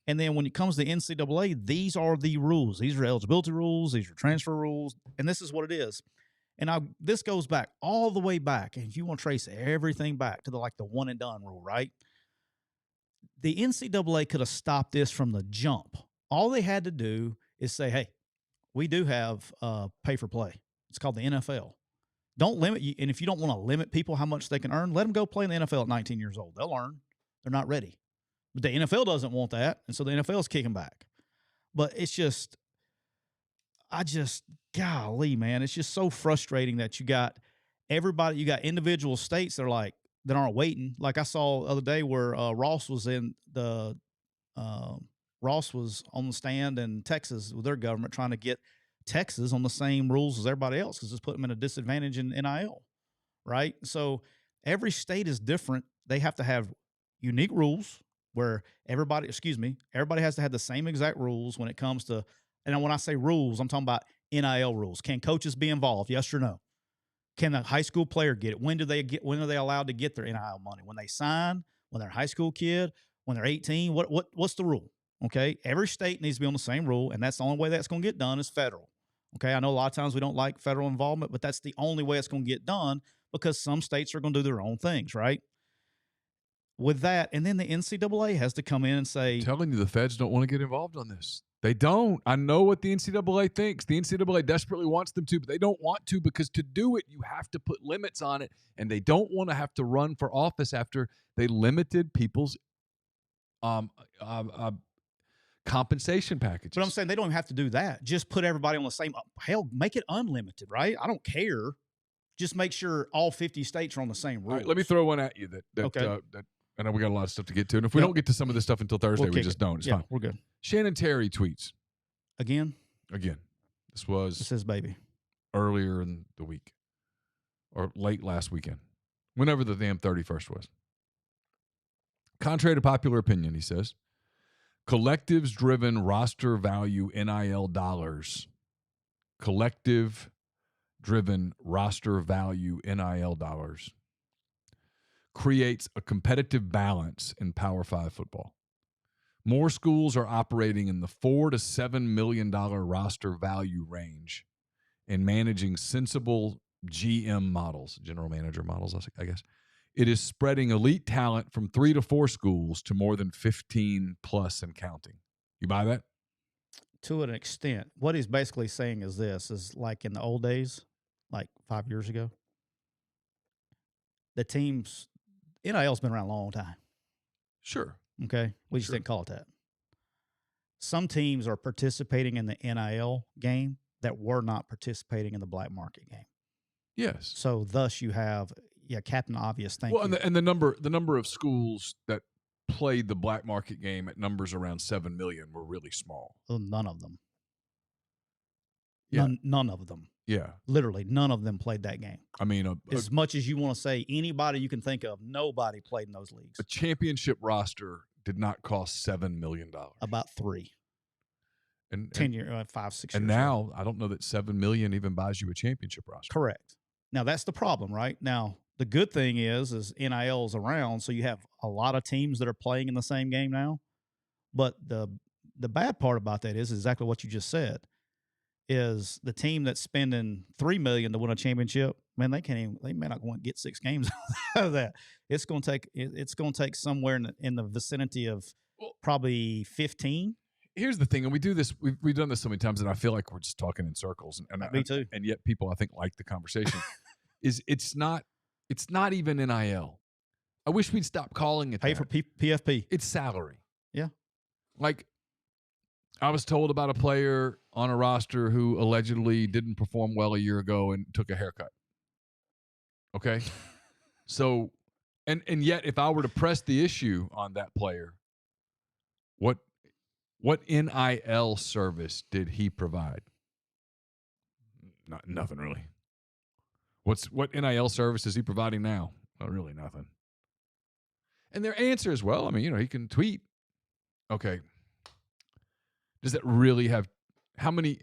And then when it comes to NCAA, these are the rules. These are eligibility rules. These are transfer rules. And this is what it is. And this goes back all the way back. And if you want to trace everything back to the one and done rule, right? The NCAA could have stopped this from the jump. All they had to do is say, hey, we do have pay for play. It's called the NFL. Don't limit you. And if you don't want to limit people how much they can earn, let them go play in the NFL at 19 years old. They'll earn. They're not ready. But the NFL doesn't want that, and so the NFL is kicking back. But it's just, golly, man, it's just so frustrating that you got everybody, you got individual states that aren't waiting. Like I saw the other day where Ross was on the stand in Texas with their government trying to get Texas on the same rules as everybody else because it's put them in a disadvantage in NIL, right? So every state is different. They have to have unique rules where everybody has to have the same exact rules when it comes to, and when I say rules, I'm talking about NIL rules. Can coaches be involved? Yes or no? Can the high school player get it? When are they allowed to get their NIL money? When they sign, when they're a high school kid, when they're 18, what's the rule? Okay. Every state needs to be on the same rule. And that's the only way that's going to get done is federal. Okay. I know a lot of times we don't like federal involvement, but that's the only way it's going to get done because some states are going to do their own things, right? With that, and then the NCAA has to come in and say, I'm telling you, the feds don't want to get involved on this. They don't. I know what the NCAA thinks. The NCAA desperately wants them to, but they don't want to because to do it, you have to put limits on it, and they don't want to have to run for office after they limited people's compensation packages. But I'm saying they don't even have to do that. Just put everybody on the same. Hell, make it unlimited, right? I don't care. Just make sure all 50 states are on the same rules. All right, let me throw one at you that Okay. that I know we got a lot of stuff to get to, and if we don't get to some of this stuff until Thursday, we just don't. It's fine. We're good. Shannon Terry tweets Again. This was his baby. Earlier in the week or late last weekend, whenever the damn 31st was. Contrary to popular opinion, he says, collectives-driven roster value NIL dollars. Collective-driven roster value NIL dollars creates a competitive balance in Power 5 football. More schools are operating in the $4 to $7 million roster value range and managing sensible GM models, general manager models, I guess. It is spreading elite talent from 3 to 4 schools to more than 15 plus and counting. You buy that? To an extent. What he's basically saying is this, is like in the old days, like 5 years ago, the teams, NIL's been around a long time. Sure. Okay? We just didn't call it that. Some teams are participating in the NIL game that were not participating in the black market game. Yes. So thus you have, Captain Obvious. Thank you. Well, and the number of schools that played the black market game at numbers around 7 million were really small. Well, none of them. Yeah. None of them. Yeah. Literally, none of them played that game. I mean, as much as you want to say anybody you can think of, nobody played in those leagues. A championship roster did not cost $7 million. About 3. And 10 years, 5, 6 years. And now I don't know that $7 million even buys you a championship roster. Correct. Now that's the problem, right? Now the good thing is NIL is around, so you have a lot of teams that are playing in the same game now. But the bad part about that is exactly what you just said. Is the team that's spending $3 million to win a championship? Man, they may not want to get 6 games out of that. It's going to take somewhere in the vicinity of probably 15. Here's the thing, and we do this. We've done this so many times, and I feel like we're just talking in circles. And Me too. And yet, people I think like the conversation. It's not even NIL. I wish we'd stop calling it pay for PFP. It's salary. Yeah. Like I was told about a player on a roster who allegedly didn't perform well a year ago and took a haircut. Okay, so and yet, if I were to press the issue on that player, what NIL service did he provide? Nothing really. What NIL service is he providing now? Not really nothing. And their answer is, well, I mean, he can tweet. Okay. Does that really have how many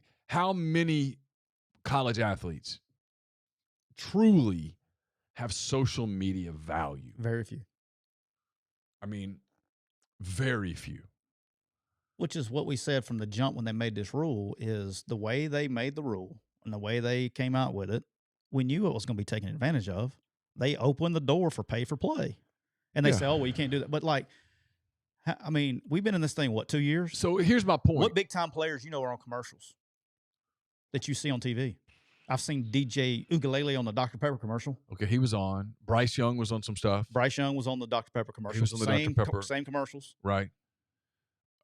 college athletes truly have social media value? Very few. I mean, very few. Which is what we said from the jump when they made this rule, is the way they made the rule and the way they came out with it, we knew it was going to be taken advantage of. They opened the door for pay for play. And they say, oh, well, you can't do that. But I mean, we've been in this thing, 2 years? So here's my point. What big time players are on commercials that you see on TV? I've seen DJ Ukulele on the Dr. Pepper commercial. Okay, he was on. Bryce Young was on some stuff. Bryce Young was on the Dr. Pepper commercial. He was on the Dr. Pepper. Same commercials. Right.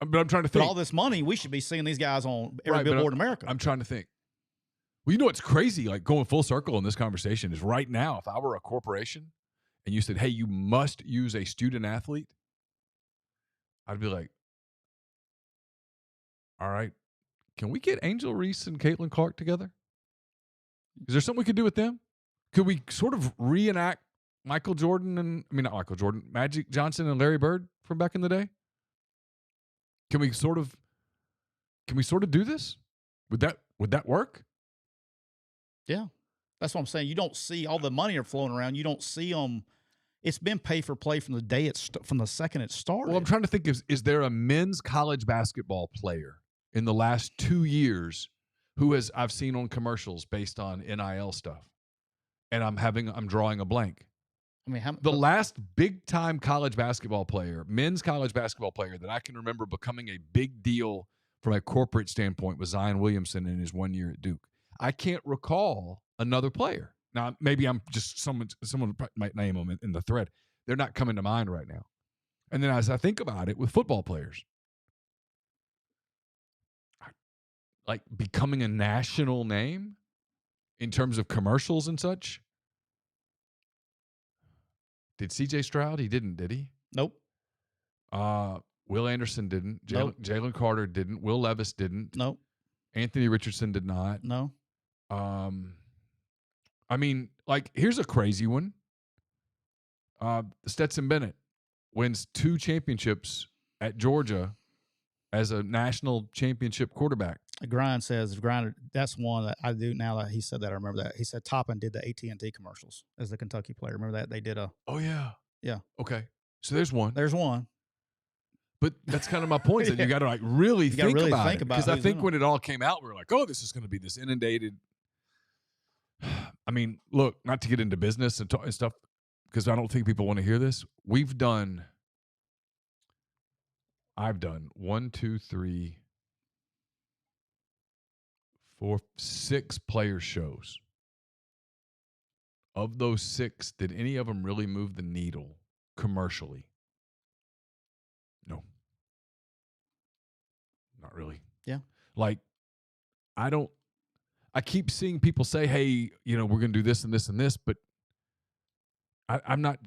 But I'm trying to think. But all this money, we should be seeing these guys on every billboard in America. I'm trying to think. Well, what's crazy, like going full circle in this conversation, is right now, if I were a corporation and you said, hey, you must use a student athlete, I'd be like, all right, can we get Angel Reese and Caitlin Clark together? Is there something we could do with them? Could we sort of reenact not Michael Jordan, Magic Johnson and Larry Bird from back in the day? Can we sort of do this? Would that work? Yeah. That's what I'm saying. You don't see all the money are flowing around. You don't see them. It's been pay for play from the second it started. Well, I'm trying to think, is there a men's college basketball player in the last 2 years who I've seen on commercials based on NIL stuff? And I'm drawing a blank. I mean, the last big time college basketball player, men's college basketball player that I can remember becoming a big deal from a corporate standpoint was Zion Williamson in his 1 year at Duke. I can't recall another player. Now, maybe I'm just someone might name them in the thread. They're not coming to mind right now. And then as I think about it with football players, like becoming a national name in terms of commercials and such. Did CJ Stroud? He didn't, did he? Nope. Will Anderson didn't. Nope. Jalen Carter didn't. Will Levis didn't. Nope. Anthony Richardson did not. No. I mean, like, here's a crazy one. Stetson Bennett wins 2 championships at Georgia as a national championship quarterback. Grind says, that's one that I do now that he said that. I remember that. He said Toppin did the AT&T commercials as the Kentucky player. Remember that? They did a. Oh, yeah. Yeah. Okay. So there's one. There's one. But that's kind of my point. That you got to like really think about it. Because I think when it all came out, we were like, oh, this is going to be this inundated. I mean, look, not to get into business and stuff, because I don't think people want to hear this. I've done 1, 2, 3, 4, 6 player shows. Of those 6, did any of them really move the needle commercially? No. Not really. Yeah. Like, I keep seeing people say, hey, we're going to do this and this and this, but I'm not.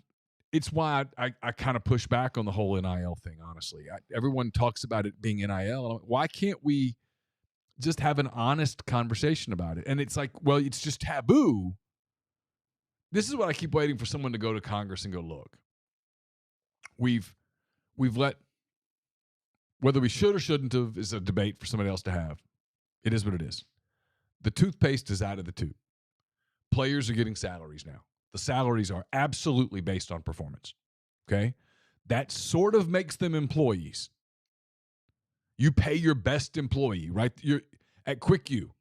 It's why I kind of push back on the whole NIL thing, honestly. Everyone talks about it being NIL. Why can't we just have an honest conversation about it? And it's like, well, it's just taboo. This is what I keep waiting for someone to go to Congress and go, look, we've let, whether we should or shouldn't have is a debate for somebody else to have. It is what it is. The toothpaste is out of the tube. Players are getting salaries now. The salaries are absolutely based on performance. Okay? That sort of makes them employees. You pay your best employee, right? You're at Quick U,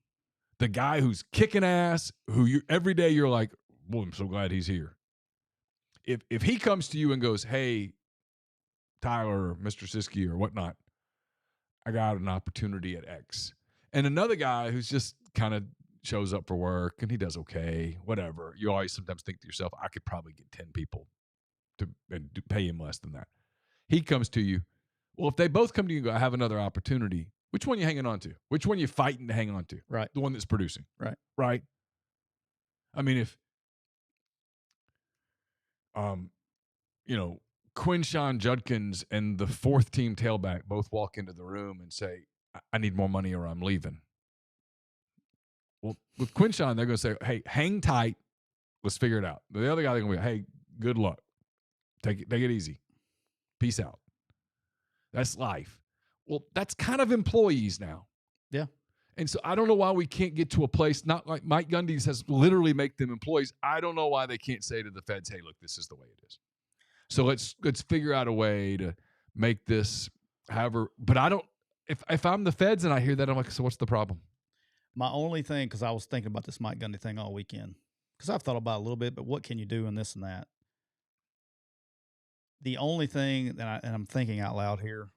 the guy who's kicking ass, every day you're like, well, I'm so glad he's here. If he comes to you and goes, hey, Tyler or Mr. Siskey or whatnot, I got an opportunity at X. And another guy who's just kind of shows up for work and he does okay, whatever. You always sometimes think to yourself, I could probably get 10 people to pay him less than that. He comes to you. Well, if they both come to you and go, I have another opportunity, which one are you hanging on to? Which one are you fighting to hang on to? Right. The one that's producing. Right. Right. I mean, if, Quinshon Judkins and the 4th team tailback both walk into the room and say, I need more money or I'm leaving. Well, with Quinshon, they're going to say, hey, hang tight. Let's figure it out. The other guy, they're going to be, hey, good luck. Take it easy. Peace out. That's life. Well, that's kind of employees now. Yeah. And so I don't know why we can't get to a place, not like Mike Gundy says, literally make them employees. I don't know why they can't say to the feds, hey, look, this is the way it is. So let's figure out a way to make this however. But I don't, if I'm the feds and I hear that, I'm like, so what's the problem? My only thing, because I was thinking about this Mike Gundy thing all weekend, because I've thought about it a little bit, but what can you do in this and that? The only thing that I'm thinking out loud here,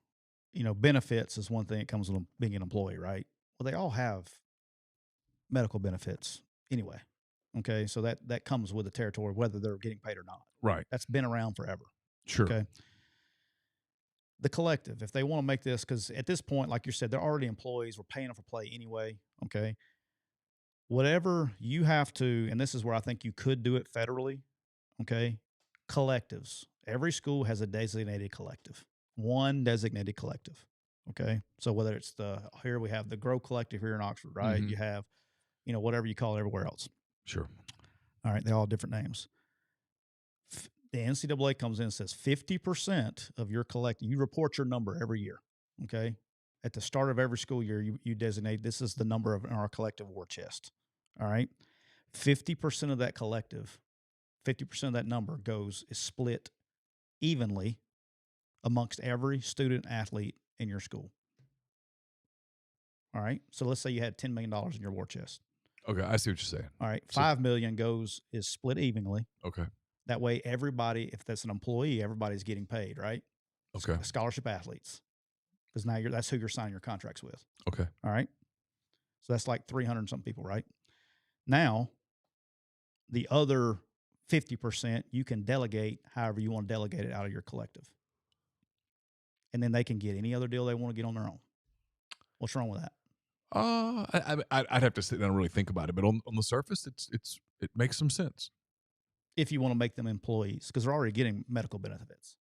benefits is one thing that comes with being an employee, right? Well, they all have medical benefits anyway. Okay, so that comes with the territory, whether they're getting paid or not. Right. That's been around forever. Sure. Okay. The collective, if they want to make this, because at this point, like you said, they're already employees. We're paying them for play anyway. Okay. Whatever you have to, and this is where I think you could do it federally. Okay. Collectives. Every school has a designated collective. One designated collective. Okay. So whether it's here we have the Grow Collective here in Oxford, right? Mm-hmm. You have, whatever you call it everywhere else. Sure. All right. They all have different names. The NCAA comes in and says 50% of your collective, you report your number every year. Okay. At the start of every school year, you designate this is the number in our collective war chest. All right. 50% of that collective, 50% of that number is split evenly amongst every student athlete in your school. All right. So let's say you had $10 million in your war chest. Okay. I see what you're saying. All right. $5 million is split evenly. Okay. That way, everybody, if that's an employee, everybody's getting paid, right? Okay. Scholarship athletes. Because now that's who you're signing your contracts with. Okay. All right. So that's like 300 and some people, right? Now, the other 50%, you can delegate however you want to delegate it out of your collective. And then they can get any other deal they want to get on their own. What's wrong with that? I'd have to sit down and really think about it, but on the surface, it makes some sense. If you want to make them employees, because they're already getting medical benefits.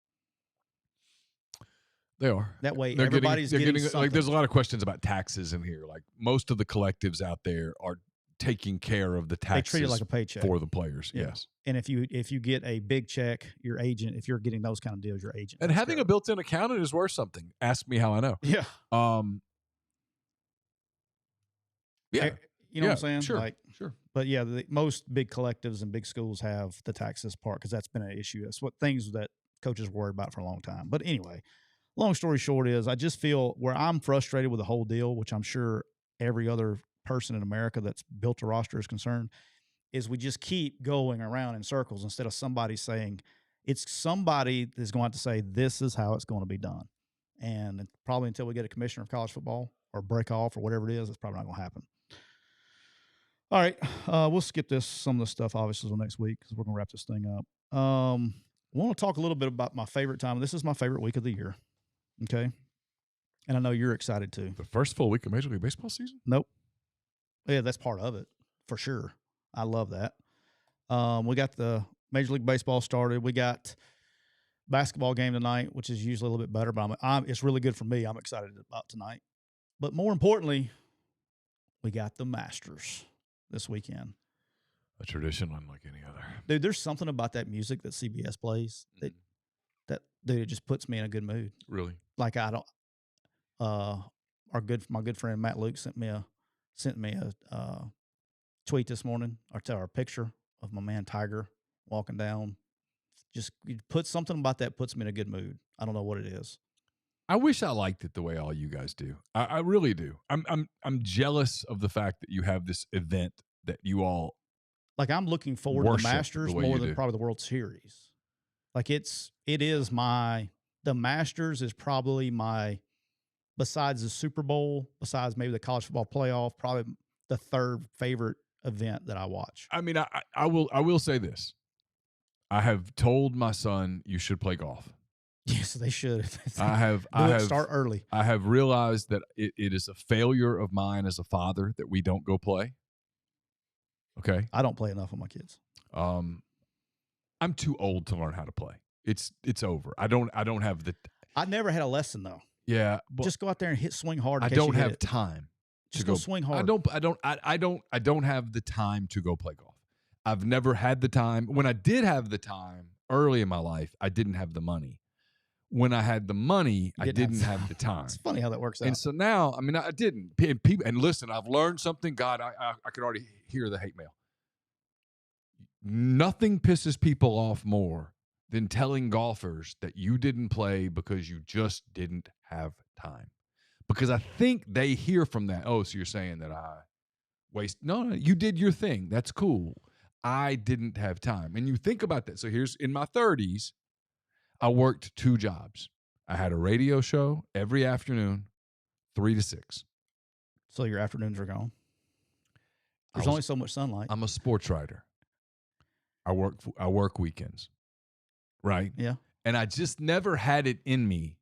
They are. That way, they're everybody's getting something. like. There's a lot of questions about taxes in here. Like most of the collectives out there are taking care of the taxes. They treat it like a paycheck for the players. Yeah. Yes. And if you get a big check, your agent, if you're getting those kind of deals, your agent. And having a built-in accountant is worth something. Ask me how I know. Yeah. Yeah. You know what I'm saying? Sure. Sure. But yeah, most big collectives and big schools have the taxes part because that's been an issue. That's what things that coaches worried about for a long time. But anyway, long story short is I just feel where I'm frustrated with the whole deal, which I'm sure every other person in America that's built a roster is concerned, is we just keep going around in circles instead of somebody saying it's somebody that's going to say this is how it's going to be done. And probably until we get a commissioner of college football or break off or whatever it is, it's probably not going to happen. All right, we'll skip some of the stuff, obviously, until next week because we're going to wrap this thing up. I want to talk a little bit about my favorite time. This is my favorite week of the year, okay? And I know you're excited too. The first full week of Major League Baseball season? Nope. Yeah, that's part of it, for sure. I love that. We got the Major League Baseball started. We got basketball game tonight, which is usually a little bit better, but it's really good for me. I'm excited about tonight. But more importantly, we got the Masters this weekend. A tradition unlike any other. Dude, there's something about that music that CBS plays that dude, it just puts me in a good mood. Really? Like I don't. My good friend Matt Luke sent me a tweet this morning or a picture of my man Tiger walking down. Just put something about that puts me in a good mood. I don't know what it is. I wish I liked it the way all you guys do. I really do. I'm jealous of the fact that you have this event that you all like. I'm looking forward to the Masters more than probably the World Series. Like the Masters is probably my, besides the Super Bowl, besides maybe the college football playoff, probably the third favorite event that I watch. I mean, I will say this. I have told my son you should play golf. Yes, they should. I have start early. I have realized that it is a failure of mine as a father that we don't go play. Okay. I don't play enough with my kids. I'm too old to learn how to play. It's over. I don't have the. I never had a lesson though. Yeah, just go out there and swing hard. I don't have time. Just go swing hard. I don't have the time to go play golf. I've never had the time. When I did have the time early in my life, I didn't have the money. When I had the money, I didn't have the time. It's funny how that works out. And so now, I mean, I didn't. People, and listen, I've learned something. God, I could already hear the hate mail. Nothing pisses people off more than telling golfers that you didn't play because you just didn't have time. Because I think they hear from that, oh, so you're saying that I waste. No, you did your thing. That's cool. I didn't have time. And you think about that. So here's in my 30s, I worked 2 jobs. I had a radio show every afternoon, 3 to 6. So your afternoons are gone? There's only so much sunlight. I'm a sports writer. I work weekends, right? Yeah. And I just never had it in me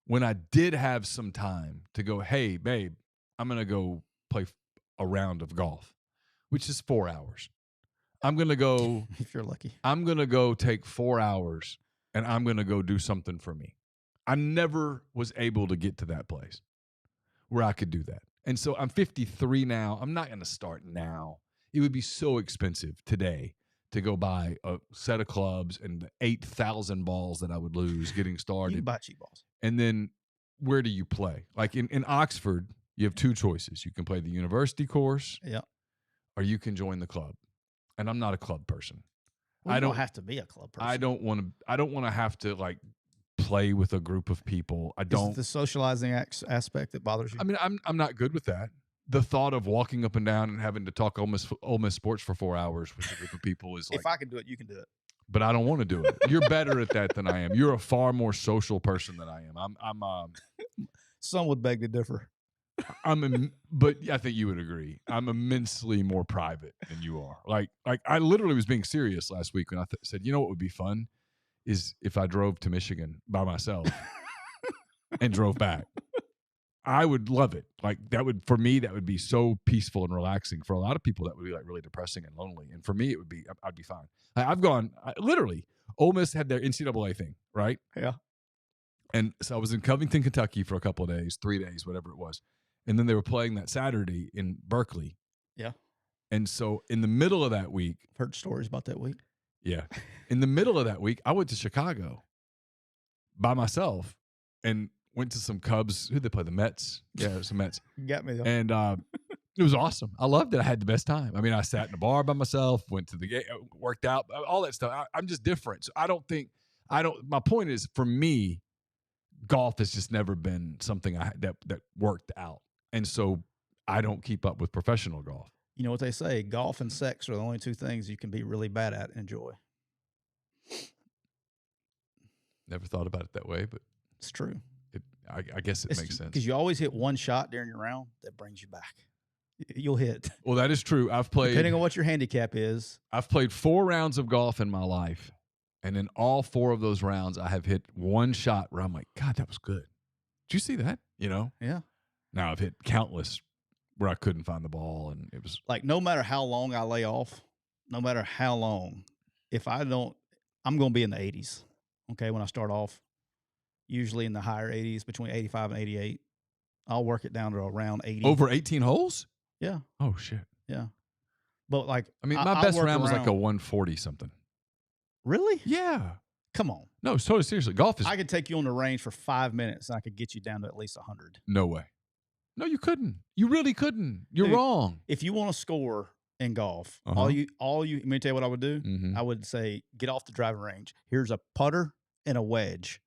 when I did have some time to go, hey, babe, I'm going to go play a round of golf, which is 4 hours. I'm going to go. If you're lucky. I'm going to go take 4 hours and I'm going to go do something for me. I never was able to get to that place where I could do that. And so I'm 53 now. I'm not going to start now. It would be so expensive today to go buy a set of clubs and the 8,000 balls that I would lose getting started. You can buy cheap balls. And then where do you play? Like in Oxford, you have 2 choices. You can play the university course, yeah, or you can join the club. And I'm not a club person. Well, I don't have to be a club person. I don't want to have to like play with a group of people. I don't. Is it the socializing aspect that bothers you? I mean, I'm not good with that. The thought of walking up and down and having to talk Ole Miss sports for 4 hours with a group of people is like. If I can do it, you can do it. But I don't want to do it. You're better at that than I am. You're a far more social person than I am. I'm Some would beg to differ. But I think you would agree. I'm immensely more private than you are. Like I literally was being serious last week when I said, you know what would be fun is if I drove to Michigan by myself and drove back. I would love it. Like that would, for me, that would be so peaceful and relaxing. For a lot of people, that would be like really depressing and lonely. And for me, it would be, I'd be fine. I've gone, literally, Ole Miss had their NCAA thing, right? Yeah. And so I was in Covington, Kentucky for a couple of days, 3 days, whatever it was. And then they were playing that Saturday in Berkeley. Yeah. And so in the middle of that week, I've heard stories about that week. yeah, in the middle of that week, I went to Chicago by myself and went to some Cubs. Who'd they play? The Mets. Yeah, it was the Mets. You got me though. And it was awesome. I loved it. I had the best time. I mean, I sat in a bar by myself, went to the game, worked out, all that stuff. I'm just different. So my point is, for me, golf has just never been something that worked out. And so I don't keep up with professional golf. You know what they say, golf and sex are the only two things you can be really bad at and enjoy. Never thought about it that way, but it's true. I guess it makes sense. Because you always hit one shot during your round that brings you back. You'll hit. Well, that is true. I've played, depending on what your handicap is. I've played 4 rounds of golf in my life. And in all 4 of those rounds, I have hit one shot where I'm like, God, that was good. Did you see that? You know? Yeah. Now I've hit countless where I couldn't find the ball, and it was like, no matter how long I lay off, no matter how long, if I don't, I'm going to be in the 80s. Okay, when I start off, usually in the higher 80s, between 85 and 88. I'll work it down to around 80. Over 18 holes? Yeah. Oh, shit. Yeah. But like, I mean, my best round was like a 140 something. Really? Yeah. Come on. No, totally seriously. Golf is. I could take you on the range for 5 minutes and I could get you down to at least 100. No way. No, you couldn't. You really couldn't. You're wrong. If you want to score in golf, let me tell you what I would do. Mm-hmm. I would say, get off the driving range. Here's a putter and a wedge.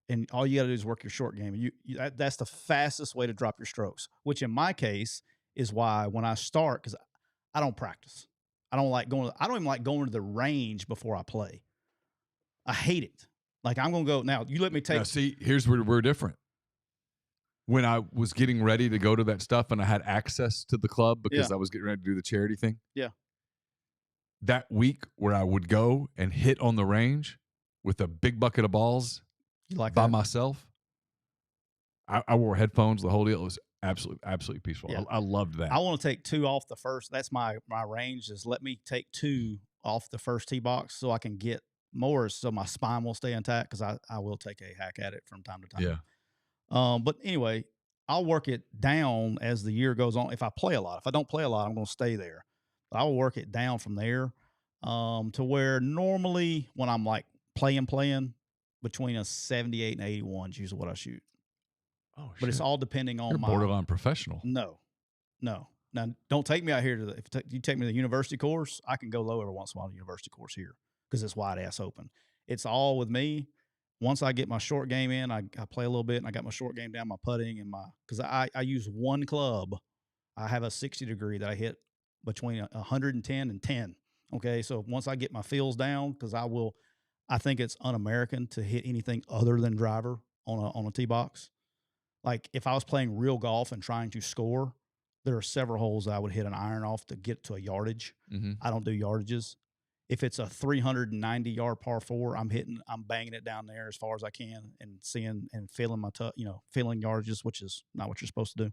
And all you got to do is work your short game. That's the fastest way to drop your strokes, which in my case is why when I start, because I don't practice. I don't even like going to the range before I play. I hate it. Like, I'm going to go, now you let me take. Now, see, here's where we're different. When I was getting ready to go to that stuff and I had access to the club because I was getting ready to do the charity thing. Yeah. That week where I would go and hit on the range with a big bucket of balls by myself, I wore headphones, the whole deal. It was absolutely peaceful. Yeah. I loved that. I want to take 2 off the first. That's my range, is let me take 2 off the first tee box so I can get more, so my spine will stay intact, because I will take a hack at it from time to time. Yeah. But anyway, I'll work it down as the year goes on. If I play a lot, if I don't play a lot, I'm going to stay there. But I will work it down from there to where normally when I'm like playing, between a 78 and 81 is usually what I shoot. Oh, but it's all depending on You're borderline professional. No. Now, don't take me out here if you take me to the university course, I can go low every once in a while on the university course here because it's wide ass open. It's all with me. Once I get my short game in, I play a little bit, and I got my short game down, my putting, and because I use one club. I have a 60 degree that I hit between 110 and 10. Okay, so once I get my feels down, because I think it's un-American to hit anything other than driver on a tee box. Like, if I was playing real golf and trying to score, there are several holes that I would hit an iron off to get to a yardage. Mm-hmm. I don't do yardages. If it's a 390-yard par 4, I'm banging it down there as far as I can and seeing and feeling feeling yardages, which is not what you're supposed to do.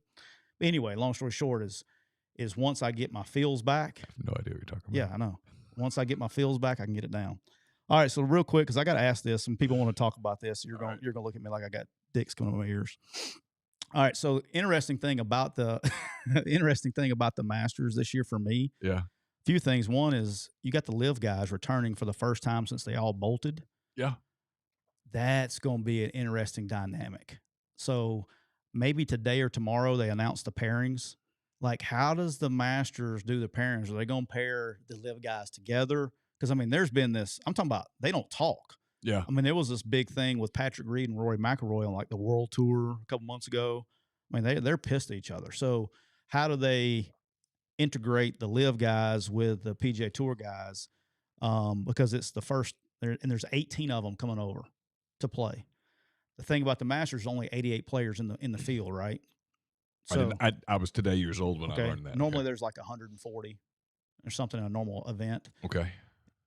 But anyway, long story short is once I get my feels back. I have no idea what you're talking about. Yeah, I know. Once I get my feels back, I can get it down. All right, so real quick, because I got to ask this, and people want to talk about this. You're going to look at me like I got dicks coming out of my ears. All right, so interesting thing about the Masters this year for me. Yeah. Few things. One is you got the live guys returning for the first time since they all bolted. Yeah. That's going to be an interesting dynamic. So maybe today or tomorrow they announce the pairings. Like, how does the Masters do the pairings? Are they going to pair the live guys together? Because, I mean, there's been this, I'm talking about, they don't talk. Yeah. I mean, there was this big thing with Patrick Reed and Rory McIlroy on like the World Tour a couple months ago. I mean, they're pissed at each other. So how do they integrate the live guys with the PGA Tour guys? Because it's the first, and there's 18 of them coming over to play. The thing about the Masters is only 88 players in the field, right? So I was today years old when I learned that. Normally there's like 140 or something in a normal event. Okay.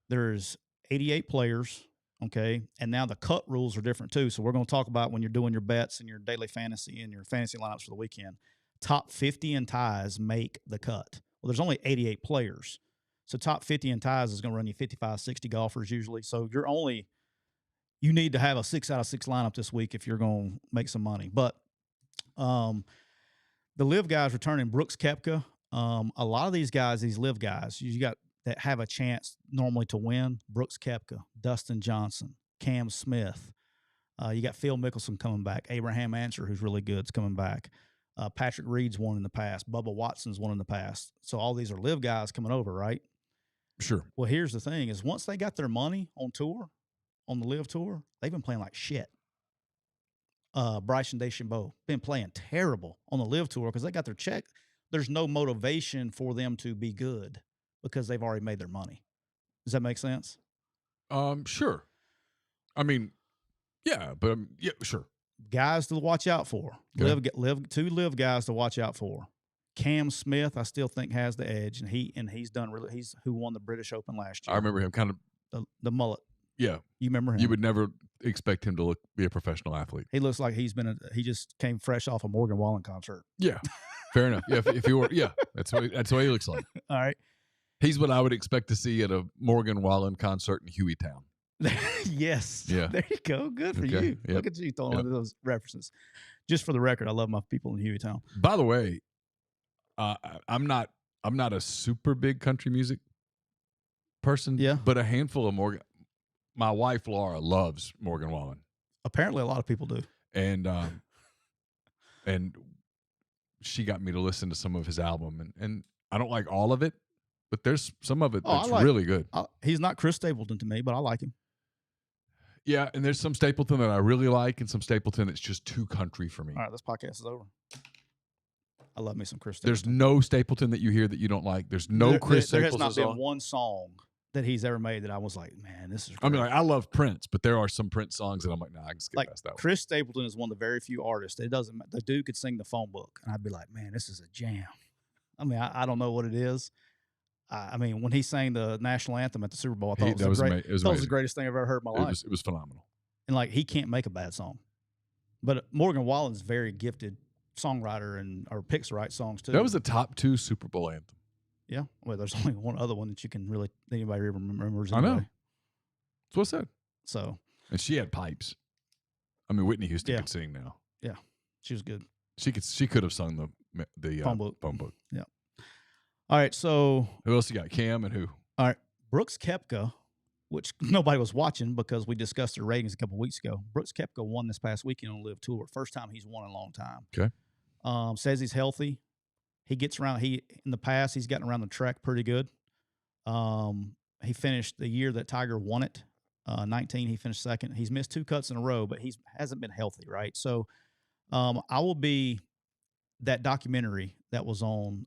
There's 88 players Okay. And now the cut rules are different too. So we're going to talk about when you're doing your bets and your daily fantasy and your fantasy lineups for the weekend. Top 50 in ties make the cut. Well, there's only 88 players. So top 50 in ties is going to run you 55, 60 golfers usually. So you need to have a 6 out of 6 lineup this week if you're going to make some money. But the live guys returning Brooks Koepka. A lot of these guys, these live guys, you got that have a chance normally to win. Brooks Koepka, Dustin Johnson, Cam Smith. You got Phil Mickelson coming back. Abraham Answer, who's really good, is coming back. Patrick Reed's won in the past. Bubba Watson's won in the past. So all these are live guys coming over, right? Sure. Well, here's the thing is once they got their money on tour, on the live tour, they've been playing like shit. Bryson DeChambeau been playing terrible on the live tour because they got their check. There's no motivation for them to be good because they've already made their money. Does that make sense? Sure. I mean, yeah, but yeah, sure. Guys to watch out for. Okay. Two live guys to watch out for. Cam Smith, I still think has the edge, and he's done really. He's who won the British Open last year. I remember him kind of the mullet. Yeah, you remember him. You would never expect him to be a professional athlete. He looks like he just came fresh off a Morgan Wallen concert. Yeah, fair enough. Yeah, if he were, yeah, that's what he looks like. All right, he's what I would expect to see at a Morgan Wallen concert in Hueytown. Yes. Yeah. There you go. Good for you. Yep. Look at you throwing those references. Just for the record, I love my people in Hueytown. By the way, I'm not a super big country music person. Yeah. But a handful of Morgan. My wife Laura loves Morgan Wallen. Apparently, a lot of people do. And she got me to listen to some of his album, and I don't like all of it, but there's some of it that's really good. He's not Chris Stapleton to me, but I like him. Yeah, and there's some Stapleton that I really like, and some Stapleton that's just too country for me. All right, this podcast is over. I love me some Chris Stapleton. There's no Stapleton that you hear that you don't like. There's no Chris Stapleton. There has not been one song that he's ever made that I was like, man, this is great. I mean, I love Prince, but there are some Prince songs that I'm like, nah, I can skip past that one. Chris Stapleton is one of the very few artists. It doesn't matter. The dude could sing the phone book, and I'd be like, man, this is a jam. I mean, I don't know what it is. I mean, when he sang the national anthem at the Super Bowl, I thought it was the greatest thing I've ever heard in my life. It was phenomenal. And like, he can't make a bad song. But Morgan Wallen's very gifted songwriter or picks the right songs too. That was the top 2 Super Bowl anthem. Yeah. Well, there's only one other one that you can really anybody remembers. I know. That's what I said. So. And she had pipes. I mean, Whitney Houston could sing now. Yeah, she was good. She could have sung the phone book. Yeah. All right. So who else you got? Cam and who? All right, Brooks Koepka, which nobody was watching because we discussed their ratings a couple of weeks ago. Brooks Koepka won this past weekend on Live Tour. First time he's won in a long time. Okay. Says he's healthy. He gets around. In the past, he's gotten around the track pretty good. He finished the year that Tiger won it, 19. He finished second. He's missed 2 cuts in a row, but he hasn't been healthy, right? So, I will be that documentary that was on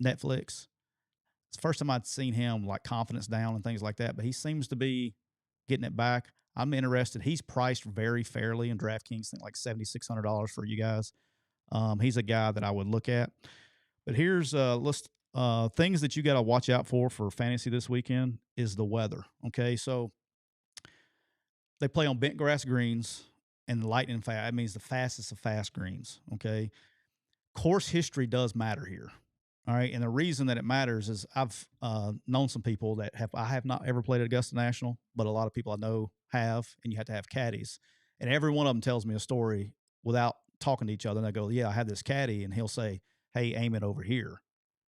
Netflix. It's the first time I'd seen him like confidence down and things like that, but he seems to be getting it back. I'm interested. He's priced very fairly in DraftKings, I think like $7,600 for you guys. He's a guy that I would look at. But here's a list things that you got to watch out for fantasy this weekend is the weather. Okay, so they play on bent grass greens and lightning fast. That means the fastest of fast greens. Okay, course history does matter here. All right, and the reason that it matters is I've known some people that I have not ever played at Augusta National, but a lot of people I know have, and you have to have caddies. And every one of them tells me a story without talking to each other. And they go, yeah, I have this caddy, and he'll say, hey, aim it over here.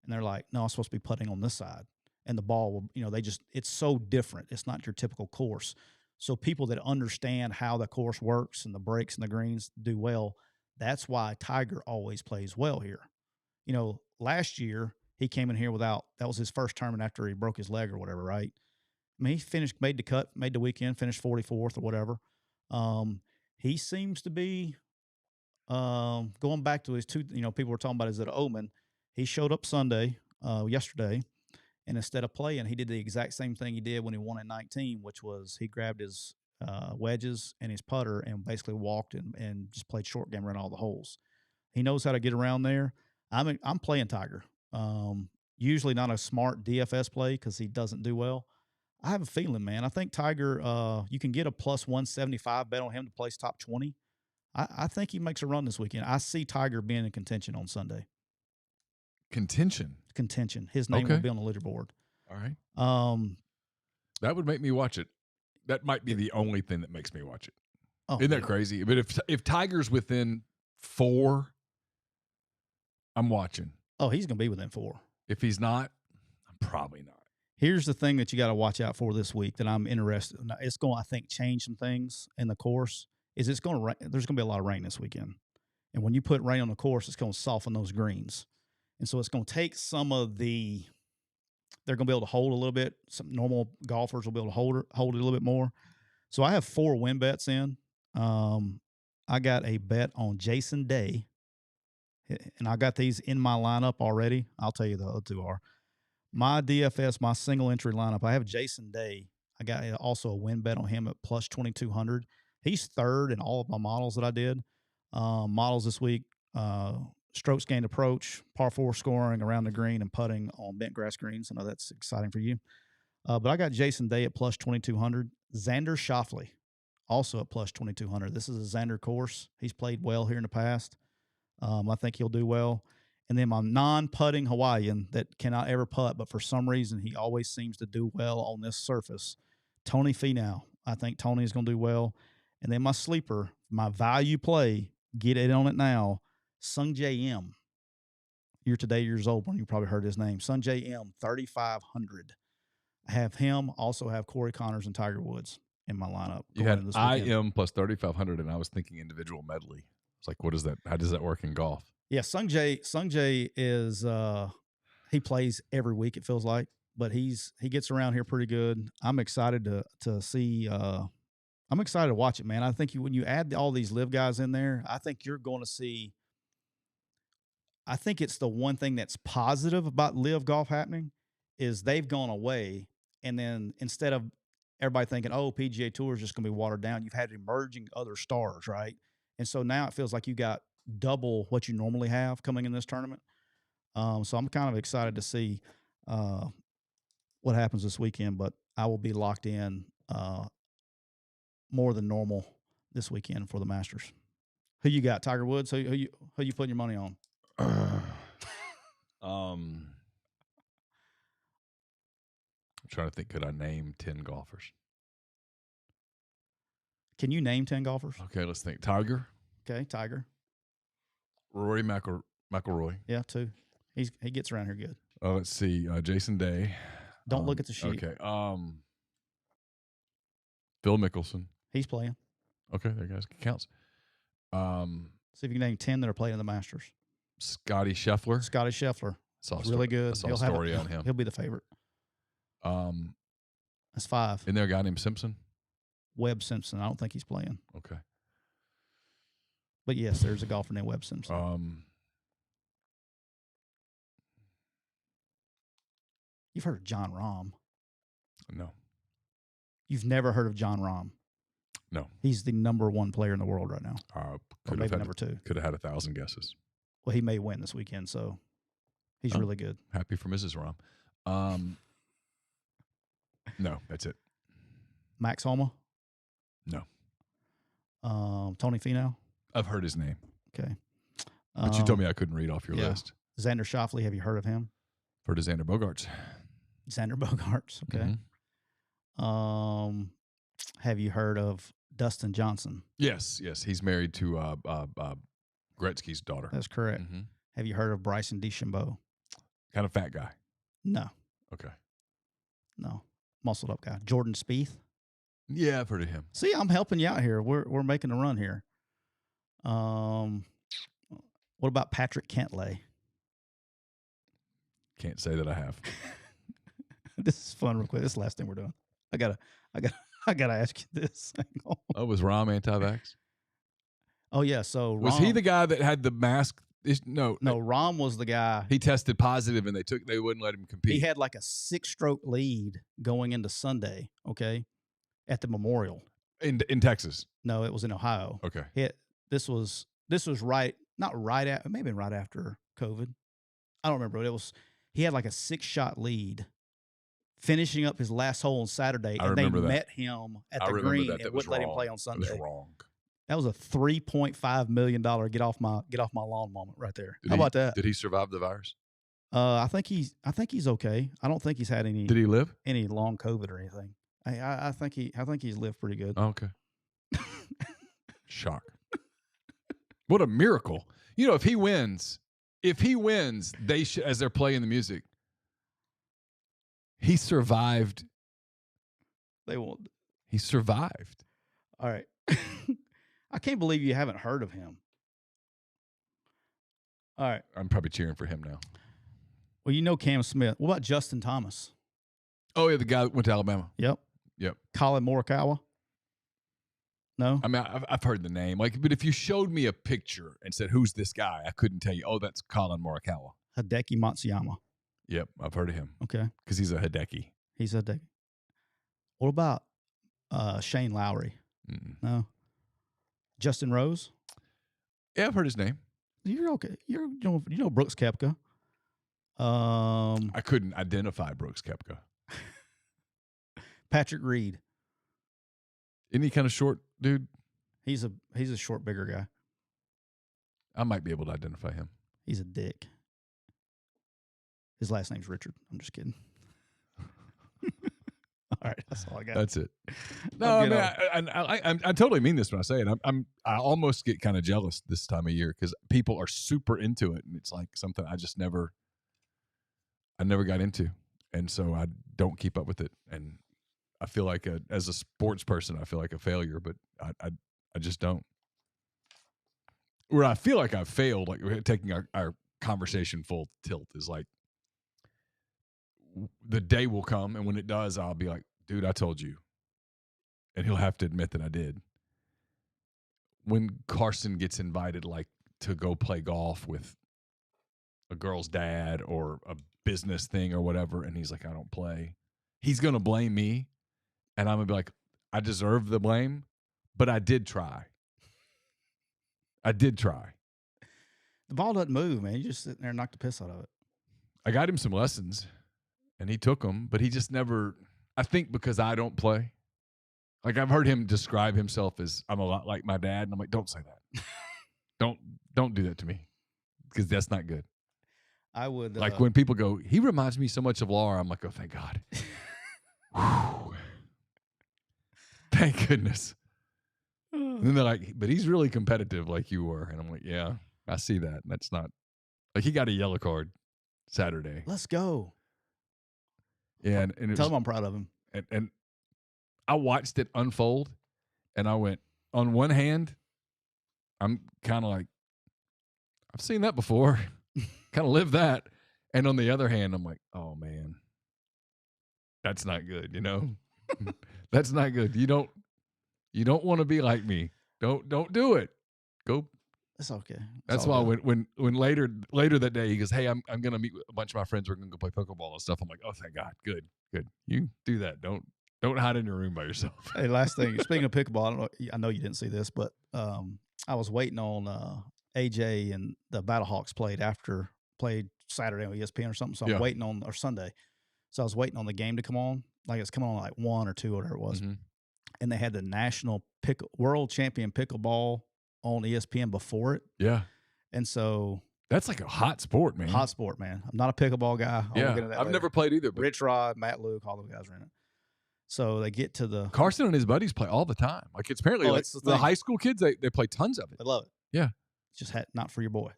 And they're like, no, I'm supposed to be putting on this side. And the ball will, it's so different. It's not your typical course. So people that understand how the course works and the breaks and the greens do well, that's why Tiger always plays well here. Last year he came in here that was his first tournament after he broke his leg or whatever, right? I mean, he made the cut, made the weekend, finished 44th or whatever. He seems to be going back to his people were talking about is it an omen. He showed up yesterday, and instead of playing, he did the exact same thing he did when he won in 19, which was he grabbed his wedges and his putter and basically walked and just played short game, ran all the holes. He knows how to get around there. I'm playing Tiger. Usually not a smart DFS play because he doesn't do well. I have a feeling, man. I think Tiger, you can get a plus 175 bet on him to place top 20. I think he makes a run this weekend. I see Tiger being in contention on Sunday. Contention. Contention. His name will be on the leaderboard. All right. Um, That would make me watch it. That might be the only thing that makes me watch it. oh, Isn't that crazy? But if Tiger's within 4, I'm watching. Oh, he's going to be within 4. If he's not, I'm probably not. Here's the thing that you got to watch out for this week that I'm interested in. It's going to, I think, change some things in the course. Is it's going to rain? There's going to be a lot of rain this weekend. And when you put rain on the course, it's going to soften those greens. And so it's going to take some of the – they're going to be able to hold a little bit. Some normal golfers will be able to hold it a little bit more. So I have 4 win bets in. I got a bet on Jason Day, and I got these in my lineup already. I'll tell you the other 2 are. My DFS, my single entry lineup, I have Jason Day. I got also a win bet on him at plus 2,200. He's 3rd in all of my models that I did. Models this week, strokes gained approach, par 4 scoring around the green, and putting on bent grass greens. I know that's exciting for you. But I got Jason Day at plus 2,200. Xander Schauffele, also at plus 2,200. This is a Xander course. He's played well here in the past. I think he'll do well. And then my non-putting Hawaiian that cannot ever putt, but for some reason he always seems to do well on this surface, Tony Finau. I think Tony is going to do well. And then my sleeper, my value play, get it on it now, Sungjae M. You're today years old when you probably heard his name. Sungjae M, 3,500. I have him, also have Corey Connors and Tiger Woods in my lineup. You had IM plus 3,500, and I was thinking individual medley. It's like, what is that? How does that work in golf? Yeah, Sungjae is he plays every week, it feels like, but he gets around here pretty good. I'm excited to see I'm excited to watch it, man. I think when you add all these live guys in there, I think you're going to see I think it's the one thing that's positive about live golf happening is they've gone away, and then instead of everybody thinking, oh, PGA Tour is just going to be watered down, you've had emerging other stars, right? And so now it feels like you got double what you normally have coming in this tournament. So I'm kind of excited to see what happens this weekend, but I will be locked in more than normal this weekend for the Masters. Who you got? Tiger Woods? Who you putting your money on? I'm trying to think. Could I name 10 golfers? Can you name 10 golfers? Okay, let's think. Tiger. Okay, Tiger. Rory McIlroy. Yeah, 2. He gets around here good. Let's see. Jason Day. Don't look at the sheet. Okay. Phil Mickelson. He's playing. Okay, there guys counts. See if you can name 10 that are playing in the Masters. Scotty Scheffler. He's really good. I saw a story on him. He'll be the favorite. That's 5. Isn't there a guy named Simpson? Webb Simpson. I don't think he's playing. Okay. But yes, there's a golfer named Webb Simpson. You've heard of John Rahm? No. You've never heard of John Rahm? No. He's the number 1 player in the world right now. Could maybe have number 2. Could have had 1,000 guesses. Well, he may win this weekend, so he's really good. Happy for Mrs. Rahm. No, that's it. Max Homa? No. Tony Finau? I've heard his name. Okay. But you told me I couldn't read off your list. Xander Schauffele, have you heard of him? Heard of Xander Bogaerts. Xander Bogaerts, okay. Mm-hmm. Have you heard of Dustin Johnson? Yes. He's married to Gretzky's daughter. That's correct. Mm-hmm. Have you heard of Bryson DeChambeau? Kind of fat guy. No. Okay. No. Muscled up guy. Jordan Spieth? Yeah, I've heard of him. See, I'm helping you out here. We're making a run here. What about Patrick Cantlay? Can't say that I have. This is fun real quick. This is the last thing we're doing. I gotta ask you this. Oh, was Rahm anti-vax? Oh yeah. So was he the guy that had the mask? No. Rahm was the guy. He tested positive, and they wouldn't let him compete. He had like a 6-stroke lead going into Sunday. Okay, at the Memorial in Texas. No, it was in Ohio. Okay. This was not right at, maybe right after COVID. I don't remember, but he had like a 6-shot lead finishing up his last hole on Saturday, and they met him at the green and wouldn't let him play on Sunday. That was wrong. That was a $3.5 million get off my lawn moment right there. How about that? Did he survive the virus? I think he's okay. I don't think he's had any. Did he live any long COVID or anything? I think he's lived pretty good. Oh, okay. Shock. What a miracle! You know, if he wins, they should, as they're playing the music. He survived. They won't. He survived. All right. I can't believe you haven't heard of him. All right. I'm probably cheering for him now. Well, you know Cam Smith. What about Justin Thomas? Oh, yeah, the guy that went to Alabama. Yep. Colin Morikawa? No? I mean, I've heard the name. But if you showed me a picture and said, who's this guy? I couldn't tell you, oh, that's Colin Morikawa. Hideki Matsuyama. Yep, I've heard of him. Okay. Because he's a Hideki. He's a Hideki. What about Shane Lowry? No. Justin Rose? Yeah, I've heard his name. You're okay. You know Brooks Koepka. I couldn't identify Brooks Koepka. Patrick Reed. Isn't he kind of short, dude? He's a short, bigger guy. I might be able to identify him. He's a dick. His last name's Richard. I'm just kidding. All right, that's all I got. That's it. No, I mean, I totally mean this when I say it. I almost get kind of jealous this time of year because people are super into it, and it's like something I never got into, and so I don't keep up with it. And I feel like as a sports person, I feel like a failure, but I just don't. Where I feel like I've failed, like we're taking our conversation full tilt, is like the day will come, and when it does, I'll be like, dude, I told you. And he'll have to admit that I did. When Carson gets invited, like, to go play golf with a girl's dad or a business thing or whatever, and he's like, I don't play, he's going to blame me. And I'm going to be like, I deserve the blame, but I did try. The ball doesn't move, man. You just sit there and knock the piss out of it. I got him some lessons, and he took them, but he just never, I think because I don't play. Like, I've heard him describe himself as, I'm a lot like my dad, and I'm like, don't say that. Don't do that to me, because that's not good. I would. Like, when people go, he reminds me so much of Laura, I'm like, oh, thank God. Thank goodness. And then they're like, but he's really competitive like you were. And I'm like, yeah, I see that. That's not, like, he got a yellow card Saturday. Let's go. Yeah. And tell him I'm proud of him. And I watched it unfold, and I went, on one hand, I'm kind of like, I've seen that before. Kind of live that. And on the other hand, I'm like, oh, man, that's not good, you know? That's not good. You don't want to be like me. Don't do it. Go. It's okay. That's why when later that day he goes, hey, I'm gonna meet with a bunch of my friends. We're gonna go play pickleball and stuff. I'm like, oh, thank God. Good. You do that. Don't hide in your room by yourself. Hey, last thing. Speaking of pickleball, I know you didn't see this, but I was waiting on AJ, and the Battlehawks played Saturday on ESPN or something. So I'm waiting on, or Sunday. So I was waiting on the game to come on. Like, it's coming on like 1 or 2 or whatever it was. Mm-hmm. And they had the national world champion pickleball on ESPN before it. Yeah. And so that's like a hot sport, man. Hot sport, man. I'm not a pickleball guy. I've never played either. But Rich Rod, Matt Luke, all those guys are in it. So they get to the Carson and his buddies play all the time. Like, it's apparently like the high school kids, they play tons of it. They love it. Yeah. It's just not for your boy.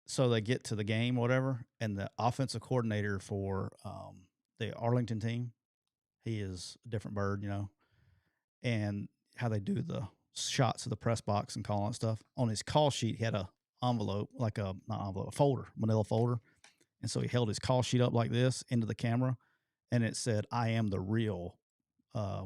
So they get to the game, whatever, and the offensive coordinator for the Arlington team, he is a different bird, you know. And how they do the shots of the press box and calling stuff. On his call sheet, he had a envelope, a folder, manila folder. And so he held his call sheet up like this into the camera, and it said, I am the real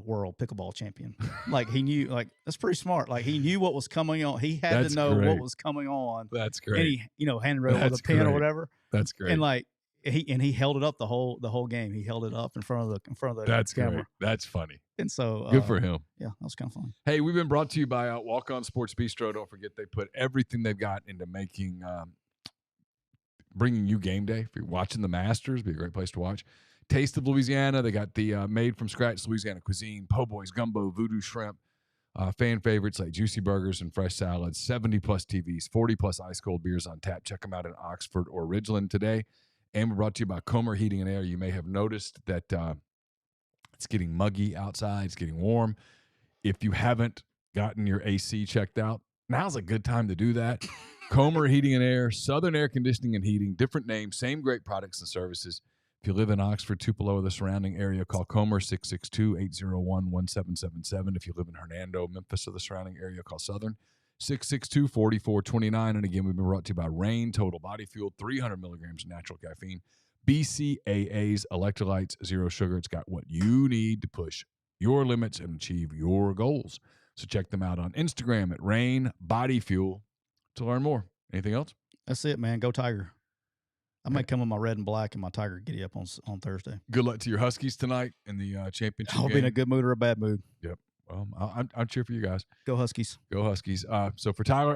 world pickleball champion. Like, he knew, like, that's pretty smart. Like, he knew what was coming on. He had to know what was coming on. That's great. And he, handwrote with a pen or whatever. That's great. And like, he held it up the whole game. He held it up in front of the That's camera. Great. That's funny. And so good for him. Yeah, that was kind of fun. Hey, we've been brought to you by Walk On Sports Bistro. Don't forget, they put everything they've got into making bringing you game day. If you're watching the Masters, be a great place to watch. Taste of Louisiana. They got the made from scratch Louisiana cuisine, po' boys, gumbo, voodoo shrimp, fan favorites like juicy burgers and fresh salads, 70 plus TVs, 40 plus ice cold beers on tap. Check them out in Oxford or Ridgeland today. And we're brought to you by Comer Heating and Air. You may have noticed that it's getting muggy outside. It's getting warm. If you haven't gotten your AC checked out, now's a good time to do that. Comer Heating and Air, Southern Air Conditioning and Heating, different name, same great products and services. If you live in Oxford, Tupelo, or the surrounding area, call Comer 662-801-1777. If you live in Hernando, Memphis, or the surrounding area, call Southern 662-4429. And again, we've been brought to you by Rain Total Body Fuel, 300 milligrams of natural caffeine, BCAAs, electrolytes, zero sugar. It's got what you need to push your limits and achieve your goals. So check them out on Instagram at Rain Body Fuel to learn more. Anything else? That's it, man. Go Tiger. I might come in my red and black and my Tiger giddy up on Thursday. Good luck to your Huskies tonight in the championship I'll game. be in a good mood or a bad mood. Yep. Well, I'm cheer for you guys. Go Huskies. Go Huskies. So for Tyler,